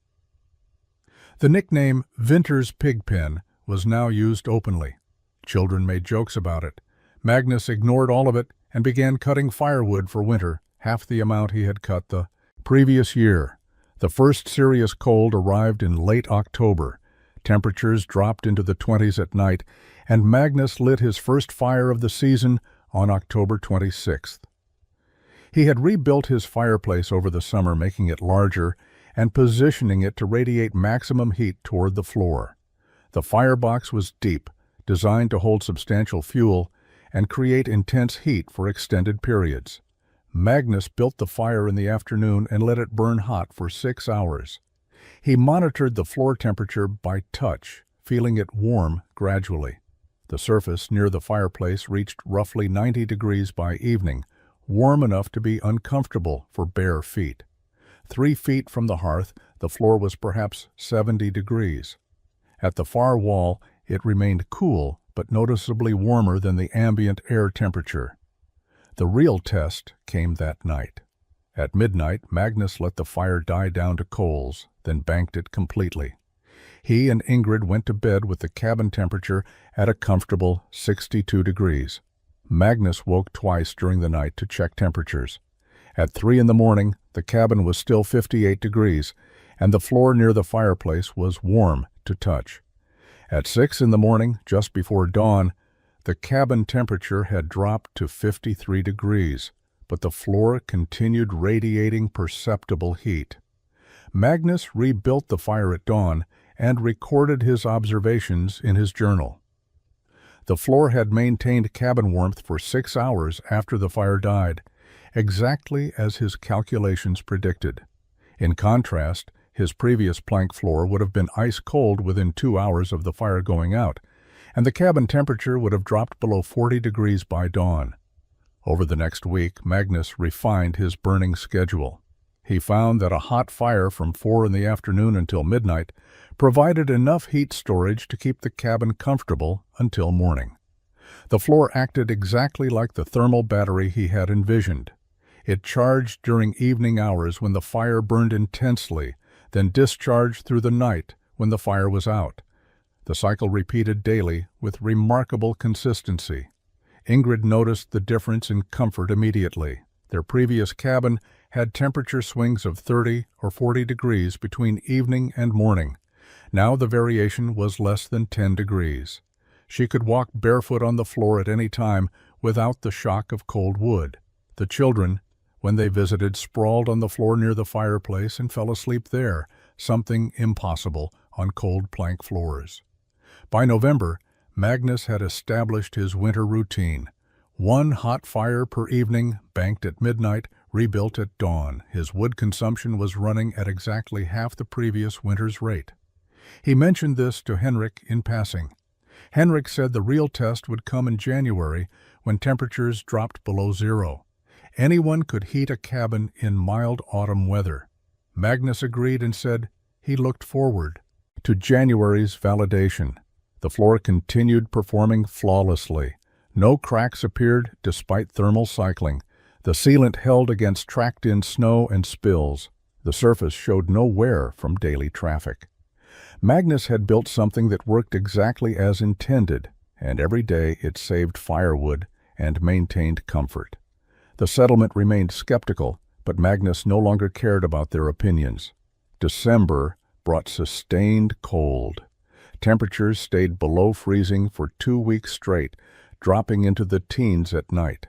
S1: The nickname Winter's Pigpen was now used openly. Children made jokes about it. Magnus ignored all of it and began cutting firewood for winter, half the amount he had cut the previous year. The first serious cold arrived in late October. Temperatures dropped into the 20s at night, and Magnus lit his first fire of the season on October 26th. He had rebuilt his fireplace over the summer, making it larger and positioning it to radiate maximum heat toward the floor. The firebox was deep, designed to hold substantial fuel and create intense heat for extended periods. Magnus built the fire in the afternoon and let it burn hot for 6 hours. He monitored the floor temperature by touch, feeling it warm gradually. The surface near the fireplace reached roughly 90 degrees by evening, warm enough to be uncomfortable for bare feet. 3 feet from the hearth, the floor was perhaps 70 degrees. At the far wall, it remained cool but noticeably warmer than the ambient air temperature. The real test came that night. At midnight, Magnus let the fire die down to coals, then banked it completely. He and Ingrid went to bed with the cabin temperature at a comfortable 62 degrees. Magnus woke twice during the night to check temperatures. At 3 in the morning, the cabin was still 58 degrees, and the floor near the fireplace was warm to touch. At 6 in the morning, just before dawn, the cabin temperature had dropped to 53 degrees, but the floor continued radiating perceptible heat. Magnus rebuilt the fire at dawn and recorded his observations in his journal. The floor had maintained cabin warmth for 6 hours after the fire died, exactly as his calculations predicted. In contrast, his previous plank floor would have been ice cold within 2 hours of the fire going out, and the cabin temperature would have dropped below 40 degrees by dawn. Over the next week, Magnus refined his burning schedule. He found that a hot fire from 4 in the afternoon until midnight provided enough heat storage to keep the cabin comfortable until morning. The floor acted exactly like the thermal battery he had envisioned. It charged during evening hours when the fire burned intensely, then discharged through the night when the fire was out. The cycle repeated daily with remarkable consistency. Ingrid noticed the difference in comfort immediately. Their previous cabin had temperature swings of 30 or 40 degrees between evening and morning. Now the variation was less than 10 degrees. She could walk barefoot on the floor at any time without the shock of cold wood. The children, when they visited, sprawled on the floor near the fireplace and fell asleep there, something impossible on cold plank floors. By November, Magnus had established his winter routine. 1 hot fire per evening, banked at midnight, rebuilt at dawn. His wood consumption was running at exactly half the previous winter's rate. He mentioned this to Henrik in passing. Henrik said the real test would come in January when temperatures dropped below zero. Anyone could heat a cabin in mild autumn weather. Magnus agreed and said he looked forward to January's validation. The floor continued performing flawlessly. No cracks appeared despite thermal cycling. The sealant held against tracked-in snow and spills. The surface showed no wear from daily traffic. Magnus had built something that worked exactly as intended, and every day it saved firewood and maintained comfort. The settlement remained skeptical, but Magnus no longer cared about their opinions. December brought sustained cold. Temperatures stayed below freezing for 2 weeks straight, dropping into the teens at night.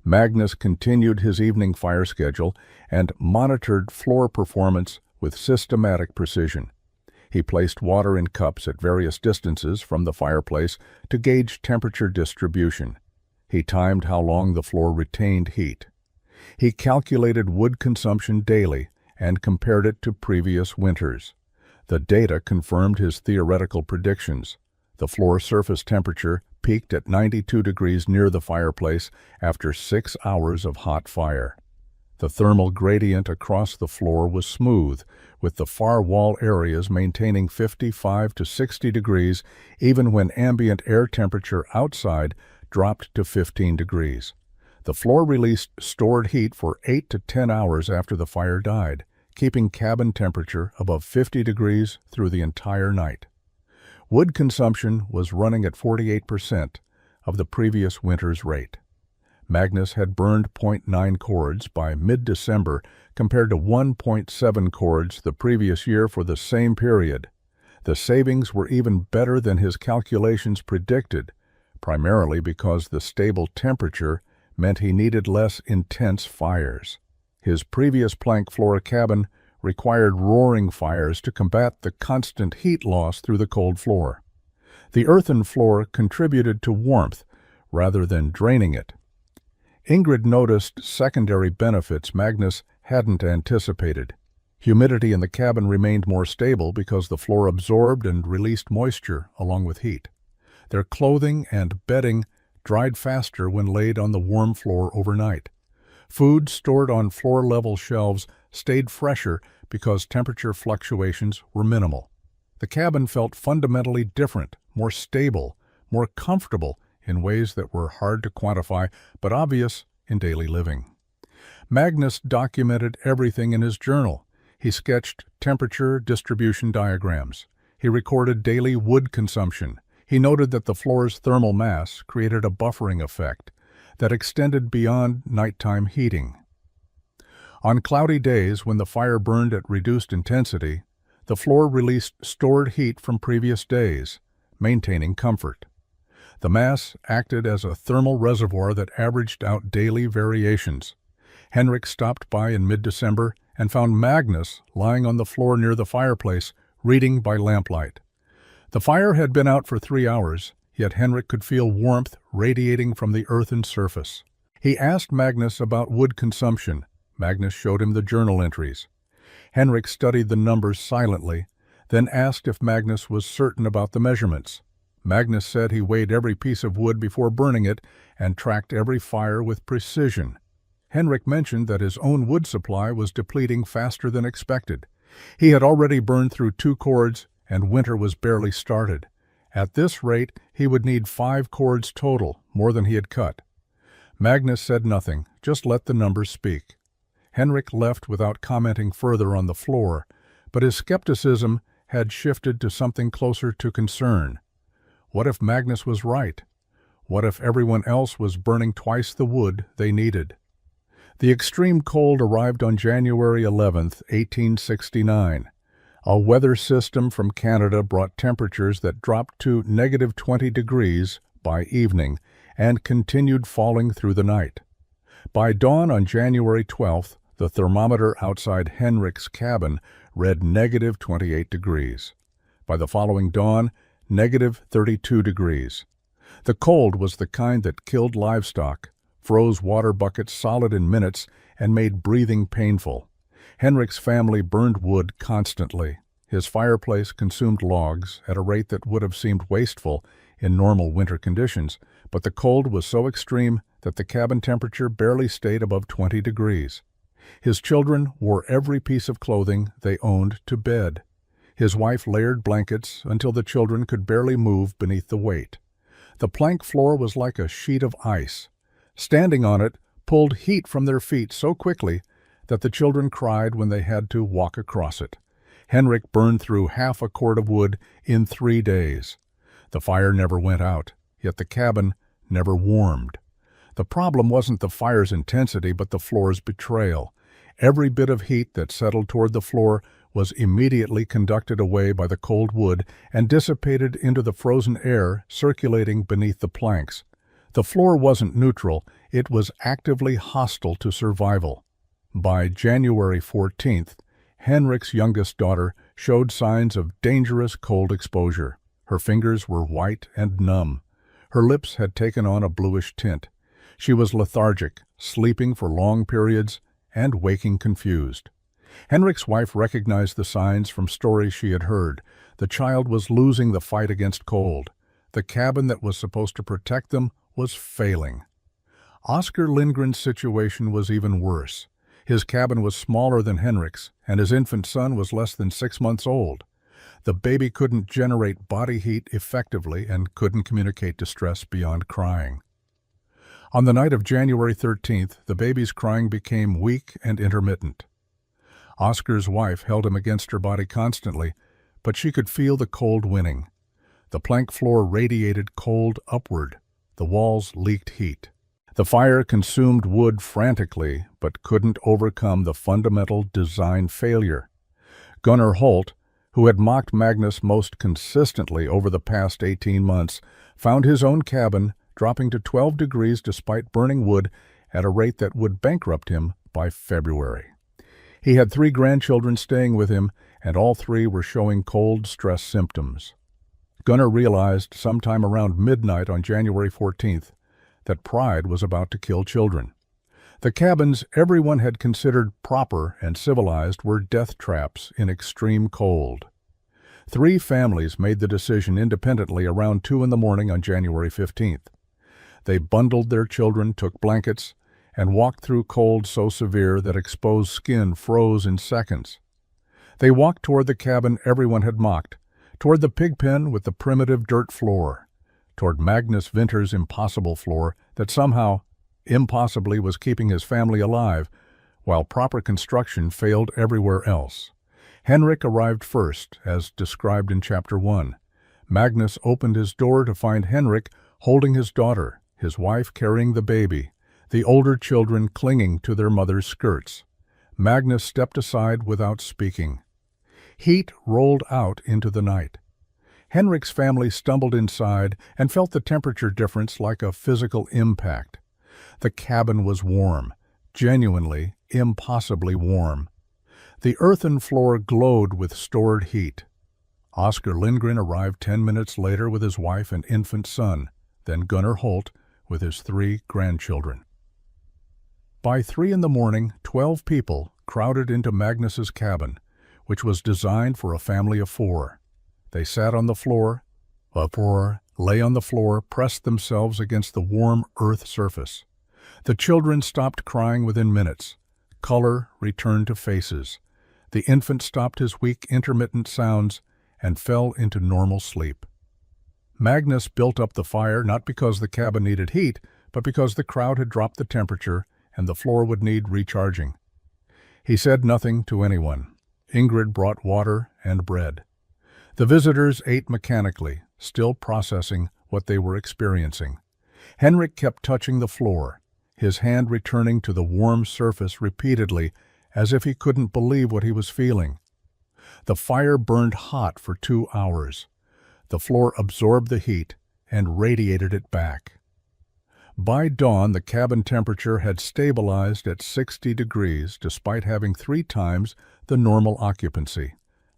S1: Magnus continued his evening fire schedule and monitored floor performance with systematic precision. He placed water in cups at various distances from the fireplace to gauge temperature distribution. He timed how long the floor retained heat. He calculated wood consumption daily and compared it to previous winters. The data confirmed his theoretical predictions. The floor surface temperature peaked at 92 degrees near the fireplace after 6 hours of hot fire. The thermal gradient across the floor was smooth, with the far wall areas maintaining 55 to 60 degrees even when ambient air temperature outside dropped to 15 degrees. The floor released stored heat for 8 to 10 hours after the fire died, keeping cabin temperature above 50 degrees through the entire night. Wood consumption was running at 48% of the previous winter's rate. Magnus had burned 0.9 cords by mid-December compared to 1.7 cords the previous year for the same period. The savings were even better than his calculations predicted, primarily because the stable temperature meant he needed less intense fires. His previous plank floor cabin required roaring fires to combat the constant heat loss through the cold floor. The earthen floor contributed to warmth rather than draining it. Ingrid noticed secondary benefits Magnus hadn't anticipated. Humidity in the cabin remained more stable because the floor absorbed and released moisture along with heat. Their clothing and bedding dried faster when laid on the warm floor overnight. Food stored on floor-level shelves stayed fresher because temperature fluctuations were minimal. The cabin felt fundamentally different, more stable, more comfortable in ways that were hard to quantify but obvious in daily living. Magnus documented everything in his journal. He sketched temperature distribution diagrams. He recorded daily wood consumption. He noted that the floor's thermal mass created a buffering effect that extended beyond nighttime heating. On cloudy days when the fire burned at reduced intensity, the floor released stored heat from previous days, maintaining comfort. The mass acted as a thermal reservoir that averaged out daily variations. Henrik stopped by in mid-December and found Magnus lying on the floor near the fireplace, reading by lamplight. The fire had been out for 3 hours, yet Henrik could feel warmth radiating from the earthen surface. He asked Magnus about wood consumption. Magnus showed him the journal entries. Henrik studied the numbers silently, then asked if Magnus was certain about the measurements. Magnus said he weighed every piece of wood before burning it and tracked every fire with precision. Henrik mentioned that his own wood supply was depleting faster than expected. He had already burned through 2 cords, and winter was barely started. At this rate, he would need 5 cords total, more than he had cut. Magnus said nothing, just let the numbers speak. Henrik left without commenting further on the floor, but his skepticism had shifted to something closer to concern. What if Magnus was right? What if everyone else was burning twice the wood they needed? The extreme cold arrived on January 11, 1869. A weather system from Canada brought temperatures that dropped to -20 degrees by evening and continued falling through the night. By dawn on January 12th, the thermometer outside Henrik's cabin read -28 degrees. By the following dawn, -32 degrees. The cold was the kind that killed livestock, froze water buckets solid in minutes, and made breathing painful. Henrik's family burned wood constantly. His fireplace consumed logs at a rate that would have seemed wasteful in normal winter conditions, but the cold was so extreme that the cabin temperature barely stayed above 20 degrees. His children wore every piece of clothing they owned to bed. His wife layered blankets until the children could barely move beneath the weight. The plank floor was like a sheet of ice. Standing on it pulled heat from their feet so quickly that the children cried when they had to walk across it. Henrik burned through half a cord of wood in 3 days. The fire never went out, yet the cabin never warmed. The problem wasn't the fire's intensity, but the floor's betrayal. Every bit of heat that settled toward the floor was immediately conducted away by the cold wood and dissipated into the frozen air circulating beneath the planks. The floor wasn't neutral, it was actively hostile to survival. By January 14th, Henrik's youngest daughter showed signs of dangerous cold exposure. Her fingers were white and numb. Her lips had taken on a bluish tint. She was lethargic, sleeping for long periods, and waking confused. Henrik's wife recognized the signs from stories she had heard. The child was losing the fight against cold. The cabin that was supposed to protect them was failing. Oscar Lindgren's situation was even worse. His cabin was smaller than Henrik's, and his infant son was less than 6 months old. The baby couldn't generate body heat effectively and couldn't communicate distress beyond crying. On the night of January 13th, the baby's crying became weak and intermittent. Oscar's wife held him against her body constantly, but she could feel the cold winning. The plank floor radiated cold upward. The walls leaked heat. The fire consumed wood frantically, but couldn't overcome the fundamental design failure. Gunnar Holt, who had mocked Magnus most consistently over the past 18 months, found his own cabin dropping to 12 degrees despite burning wood at a rate that would bankrupt him by February. He had 3 grandchildren staying with him, and all 3 were showing cold stress symptoms. Gunnar realized sometime around midnight on January 14th that pride was about to kill children. The cabins everyone had considered proper and civilized were death traps in extreme cold. 3 families made the decision independently around 2 in the morning on January 15th. They bundled their children, took blankets, and walked through cold so severe that exposed skin froze in seconds. They walked toward the cabin everyone had mocked, toward the pig pen with the primitive dirt floor, toward Magnus Vinter's impossible floor that somehow, impossibly, was keeping his family alive, while proper construction failed everywhere else. Henrik arrived first, as described in Chapter 1. Magnus opened his door to find Henrik holding his daughter, his wife carrying the baby, the older children clinging to their mother's skirts. Magnus stepped aside without speaking. Heat rolled out into the night. Henrik's family stumbled inside and felt the temperature difference like a physical impact. The cabin was warm, genuinely, impossibly warm. The earthen floor glowed with stored heat. Oscar Lindgren arrived 10 minutes later with his wife and infant son, then Gunnar Holt with his 3 grandchildren. By 3 in the morning, 12 people crowded into Magnus's cabin, which was designed for a family of 4. They sat on the floor, lay on the floor, pressed themselves against the warm earth surface. The children stopped crying within minutes. Color returned to faces. The infant stopped his weak, intermittent sounds and fell into normal sleep. Magnus built up the fire not because the cabin needed heat, but because the crowd had dropped the temperature and the floor would need recharging. He said nothing to anyone. Ingrid brought water and bread. The visitors ate mechanically, still processing what they were experiencing. Henrik kept touching the floor, his hand returning to the warm surface repeatedly, as if he couldn't believe what he was feeling. The fire burned hot for 2 hours. The floor absorbed the heat and radiated it back. By dawn, the cabin temperature had stabilized at 60 degrees despite having 3 times the normal occupancy.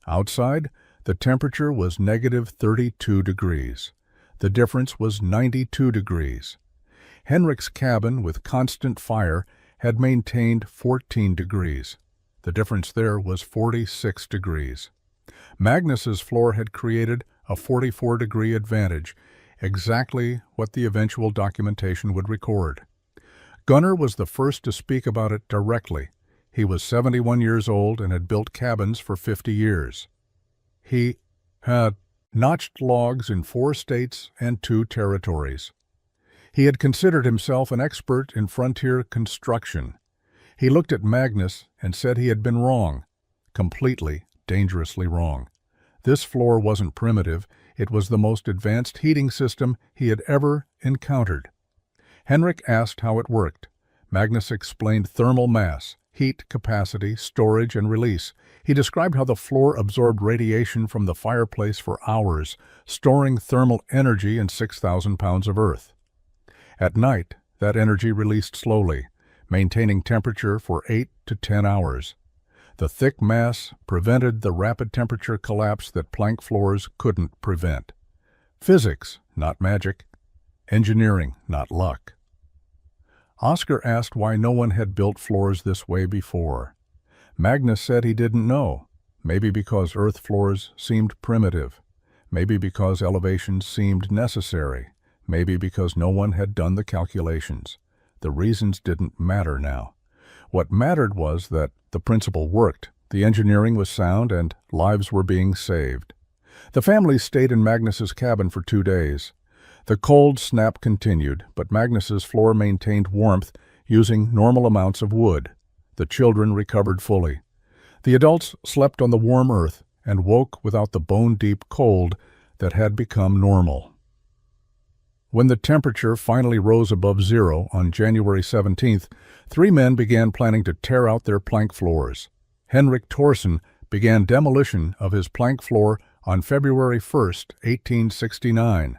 S1: Outside, the temperature was negative 32 degrees. The difference was 92 degrees. Henrik's cabin, with constant fire, had maintained 14 degrees. The difference there was 46 degrees. Magnus's floor had created a 44-degree advantage, exactly what the eventual documentation would record. Gunnar was the first to speak about it directly. He was 71 years old and had built cabins for 50 years. He had notched logs in 4 states and 2 territories. He had considered himself an expert in frontier construction. He looked at Magnus and said he had been wrong, completely, dangerously wrong. This floor wasn't primitive. It was the most advanced heating system he had ever encountered. Henrik asked how it worked. Magnus explained thermal mass, heat capacity, storage, and release. He described how the floor absorbed radiation from the fireplace for hours, storing thermal energy in 6,000 pounds of earth. At night, that energy released slowly, maintaining temperature for 8 to 10 hours. The thick mass prevented the rapid temperature collapse that plank floors couldn't prevent. Physics, not magic. Engineering, not luck. Oscar asked why no one had built floors this way before. Magnus said he didn't know. Maybe because earth floors seemed primitive. Maybe because elevations seemed necessary. Maybe because no one had done the calculations. The reasons didn't matter now. What mattered was that the principle worked, the engineering was sound, and lives were being saved. The family stayed in Magnus's cabin for 2 days. The cold snap continued, but Magnus's floor maintained warmth using normal amounts of wood. The children recovered fully. The adults slept on the warm earth and woke without the bone-deep cold that had become normal. When the temperature finally rose above 0 on January 17th, 3 men began planning to tear out their plank floors. Henrik Thorsen began demolition of his plank floor on February 1, 1869.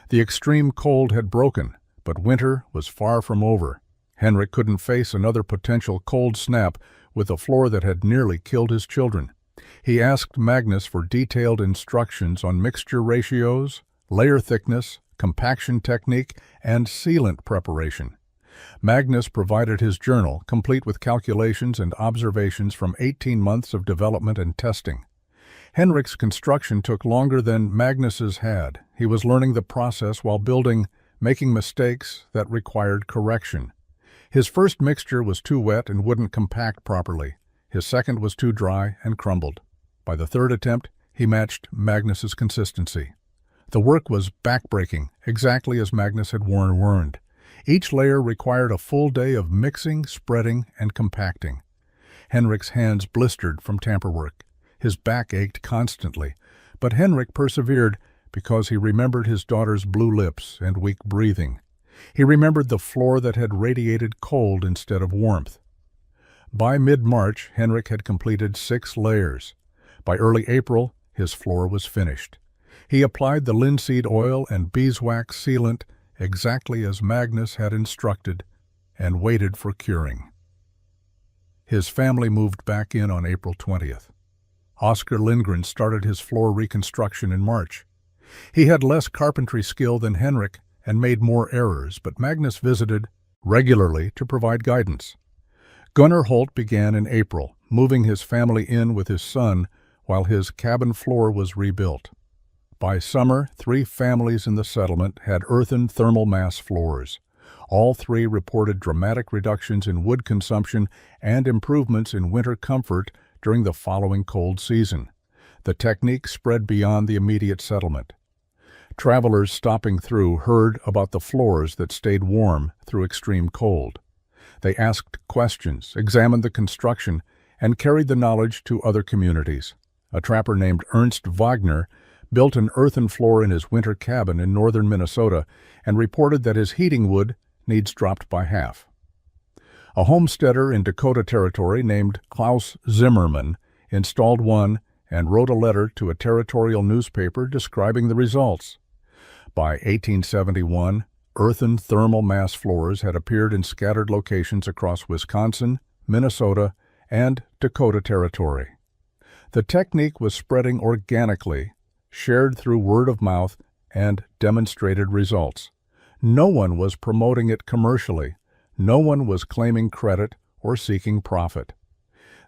S1: The extreme cold had broken, but winter was far from over. Henrik couldn't face another potential cold snap with a floor that had nearly killed his children. He asked Magnus for detailed instructions on mixture ratios, layer thickness, compaction technique, and sealant preparation. Magnus provided his journal, complete with calculations and observations from 18 months of development and testing. Henrik's construction took longer than Magnus's had. He was learning the process while building, making mistakes that required correction. His first mixture was too wet and wouldn't compact properly. His second was too dry and crumbled. By the third attempt, he matched Magnus's consistency. The work was backbreaking, exactly as Magnus had warned. Each layer required a full day of mixing, spreading, and compacting. Henrik's hands blistered from tamperwork. His back ached constantly, but Henrik persevered because he remembered his daughter's blue lips and weak breathing. He remembered the floor that had radiated cold instead of warmth. By mid-March, Henrik had completed 6 layers. By early April, his floor was finished. He applied the linseed oil and beeswax sealant exactly as Magnus had instructed and waited for curing. His family moved back in on April 20th. Oskar Lindgren started his floor reconstruction in March. He had less carpentry skill than Henrik and made more errors, but Magnus visited regularly to provide guidance. Gunnar Holt began in April, moving his family in with his son while his cabin floor was rebuilt. By summer, 3 families in the settlement had earthen thermal mass floors. All 3 reported dramatic reductions in wood consumption and improvements in winter comfort during the following cold season. The technique spread beyond the immediate settlement. Travelers stopping through heard about the floors that stayed warm through extreme cold. They asked questions, examined the construction, and carried the knowledge to other communities. A trapper named Ernst Wagner built an earthen floor in his winter cabin in northern Minnesota and reported that his heating wood needs dropped by half. A homesteader in Dakota Territory named Klaus Zimmerman installed one and wrote a letter to a territorial newspaper describing the results. By 1871, earthen thermal mass floors had appeared in scattered locations across Wisconsin, Minnesota, and Dakota Territory. The technique was spreading organically, shared through word of mouth, and demonstrated results. No one was promoting it commercially. No one was claiming credit or seeking profit.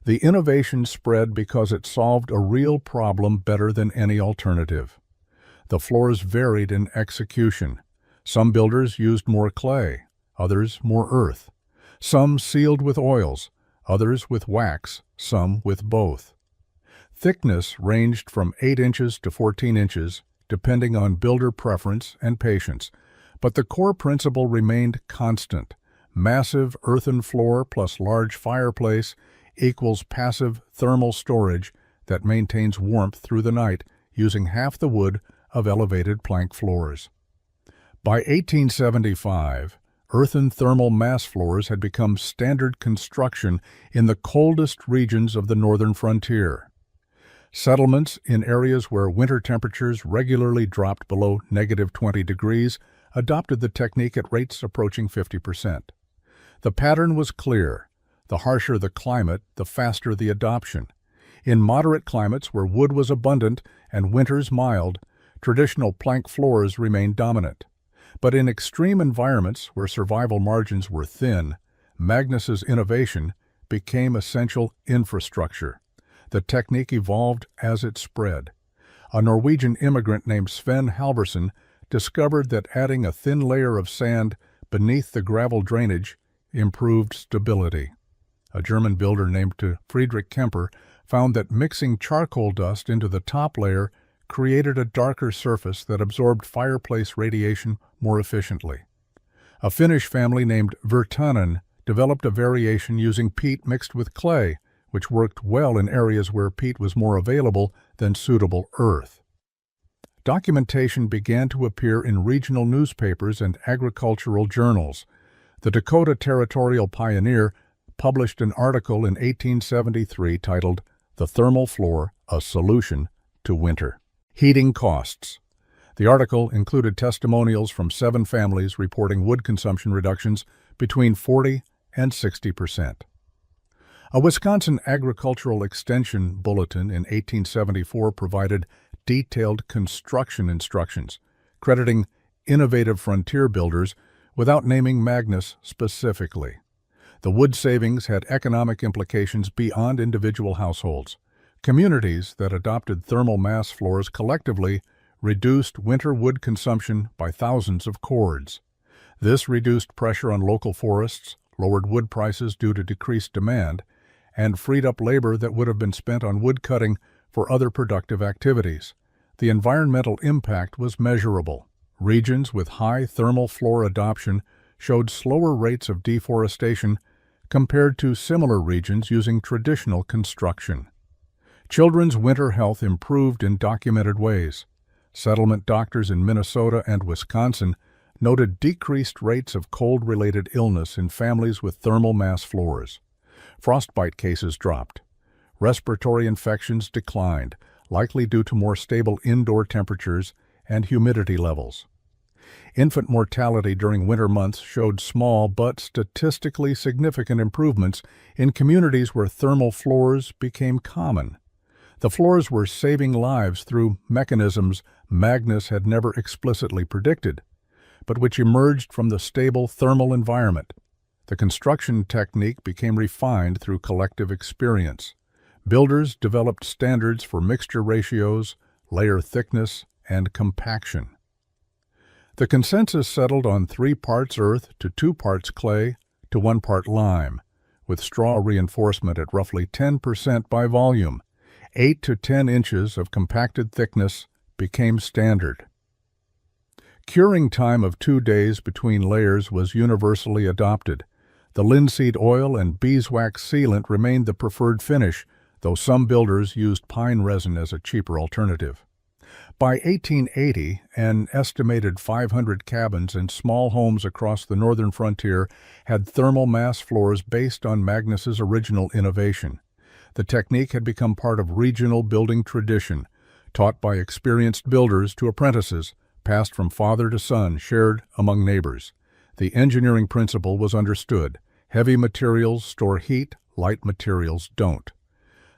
S1: The innovation spread because it solved a real problem better than any alternative. The floors varied in execution. Some builders used more clay, others more earth. Some sealed with oils, others with wax, some with both. Thickness ranged from 8 inches to 14 inches, depending on builder preference and patience, but the core principle remained constant. Massive earthen floor plus large fireplace equals passive thermal storage that maintains warmth through the night using half the wood of elevated plank floors. By 1875, earthen thermal mass floors had become standard construction in the coldest regions of the northern frontier. Settlements in areas where winter temperatures regularly dropped below -20 degrees adopted the technique at rates approaching 50%. The pattern was clear. The harsher the climate, the faster the adoption. In moderate climates where wood was abundant and winters mild, traditional plank floors remained dominant. But in extreme environments where survival margins were thin, Magnus's innovation became essential infrastructure. The technique evolved as it spread. A Norwegian immigrant named Sven Halvorsen discovered that adding a thin layer of sand beneath the gravel drainage improved stability. A German builder named Friedrich Kemper found that mixing charcoal dust into the top layer created a darker surface that absorbed fireplace radiation more efficiently. A Finnish family named Virtanen developed a variation using peat mixed with clay, which worked well in areas where peat was more available than suitable earth. Documentation began to appear in regional newspapers and agricultural journals. The Dakota Territorial Pioneer published an article in 1873 titled The Thermal Floor, a Solution to Winter. Heating Costs. The article included testimonials from 7 families reporting wood consumption reductions between 40 and 60%. A Wisconsin Agricultural Extension Bulletin in 1874 provided detailed construction instructions, crediting innovative frontier builders without naming Magnus specifically. The wood savings had economic implications beyond individual households. Communities that adopted thermal mass floors collectively reduced winter wood consumption by thousands of cords. This reduced pressure on local forests, lowered wood prices due to decreased demand, and freed up labor that would have been spent on wood cutting for other productive activities. The environmental impact was measurable. Regions with high thermal floor adoption showed slower rates of deforestation compared to similar regions using traditional construction. Children's winter health improved in documented ways. Settlement doctors in Minnesota and Wisconsin noted decreased rates of cold-related illness in families with thermal mass floors. Frostbite cases dropped. Respiratory infections declined, likely due to more stable indoor temperatures and humidity levels. Infant mortality during winter months showed small but statistically significant improvements in communities where thermal floors became common. The floors were saving lives through mechanisms Magnus had never explicitly predicted, but which emerged from the stable thermal environment. The construction technique became refined through collective experience. Builders developed standards for mixture ratios, layer thickness, and compaction. The consensus settled on 3 parts earth to 2 parts clay to 1 part lime, with straw reinforcement at roughly 10% by volume. 8 to 10 inches of compacted thickness became standard. Curing time of 2 days between layers was universally adopted. The linseed oil and beeswax sealant remained the preferred finish, though some builders used pine resin as a cheaper alternative. By 1880, an estimated 500 cabins and small homes across the northern frontier had thermal mass floors based on Magnus's original innovation. The technique had become part of regional building tradition, taught by experienced builders to apprentices, passed from father to son, shared among neighbors. The engineering principle was understood. Heavy materials store heat, light materials don't.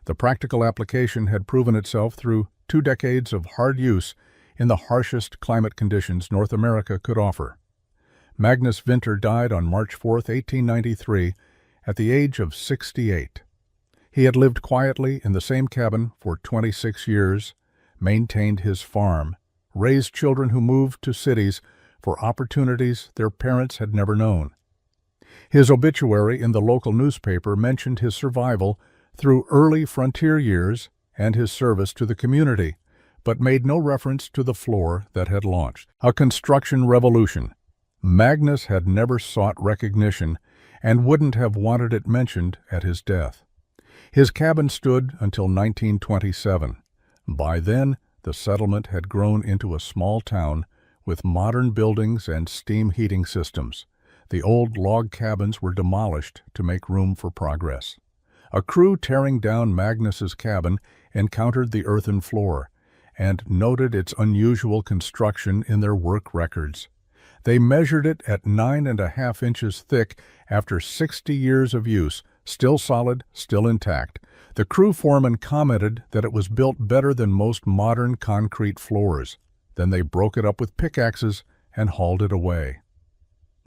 S1: The practical application had proven itself through 2 decades of hard use in the harshest climate conditions North America could offer. Magnus Vinter died on March 4, 1893, at the age of 68. He had lived quietly in the same cabin for 26 years, maintained his farm, raised children who moved to cities for opportunities their parents had never known. His obituary in the local newspaper mentioned his survival through early frontier years and his service to the community, but made no reference to the floor that had launched. A construction revolution. Magnus had never sought recognition and wouldn't have wanted it mentioned at his death. His cabin stood until 1927. By then, the settlement had grown into a small town with modern buildings and steam heating systems. The old log cabins were demolished to make room for progress. A crew tearing down Magnus's cabin encountered the earthen floor and noted its unusual construction in their work records. They measured it at 9.5 inches thick after 60 years of use, still solid, still intact. The crew foreman commented that it was built better than most modern concrete floors. Then they broke it up with pickaxes and hauled it away.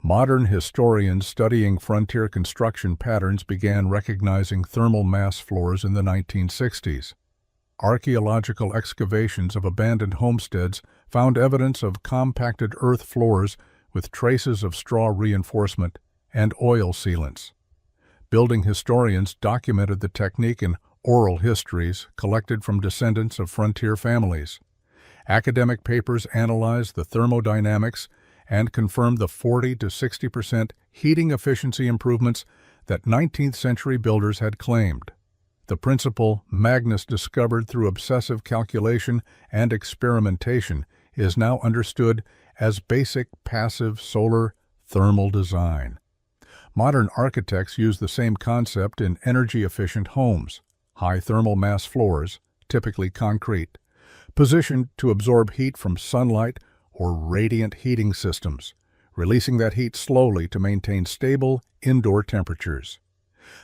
S1: Modern historians studying frontier construction patterns began recognizing thermal mass floors in the 1960s. Archaeological excavations of abandoned homesteads found evidence of compacted earth floors with traces of straw reinforcement and oil sealants. Building historians documented the technique in oral histories collected from descendants of frontier families. Academic papers analyzed the thermodynamics and confirmed the 40 to 60% heating efficiency improvements that 19th century builders had claimed. The principle Magnus discovered through obsessive calculation and experimentation is now understood as basic passive solar thermal design. Modern architects use the same concept in energy-efficient homes. high thermal mass floors, typically concrete, positioned to absorb heat from sunlight or radiant heating systems, releasing that heat slowly to maintain stable indoor temperatures.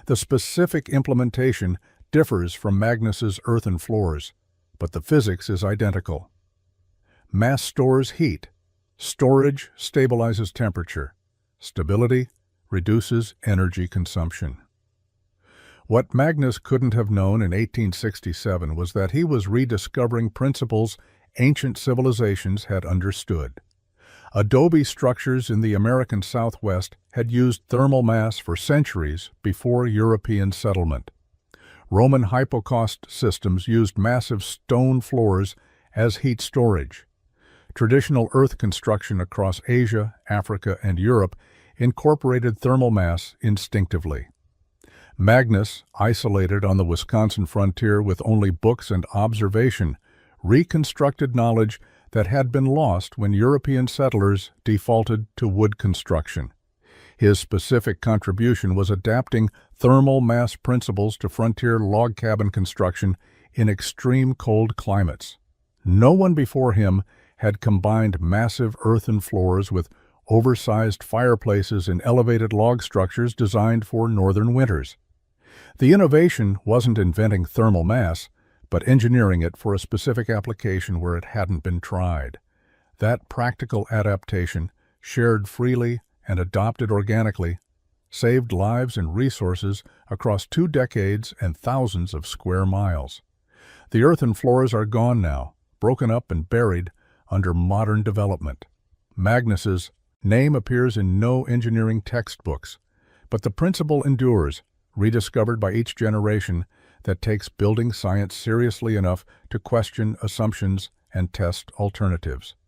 S1: The specific implementation differs from Magnus's earthen floors, but the physics is identical. Mass stores heat. Storage stabilizes temperature. Stability reduces energy consumption. What Magnus couldn't have known in 1867 was that he was rediscovering principles ancient civilizations had understood. Adobe structures in the American Southwest had used thermal mass for centuries before European settlement. Roman hypocaust systems used massive stone floors as heat storage. Traditional earth construction across Asia, Africa, and Europe incorporated thermal mass instinctively. Magnus, isolated on the Wisconsin frontier with only books and observation, reconstructed knowledge that had been lost when European settlers defaulted to wood construction. His specific contribution was adapting thermal mass principles to frontier log cabin construction in extreme cold climates. No one before him had combined massive earthen floors with oversized fireplaces in elevated log structures designed for northern winters. The innovation wasn't inventing thermal mass, but engineering it for a specific application where it hadn't been tried. That practical adaptation, shared freely and adopted organically, saved lives and resources across 2 decades and thousands of square miles. The earthen floors are gone now, broken up and buried under modern development. Magnus's name appears in no engineering textbooks, but the principle endures, rediscovered by each generation that takes building science seriously enough to question assumptions and test alternatives.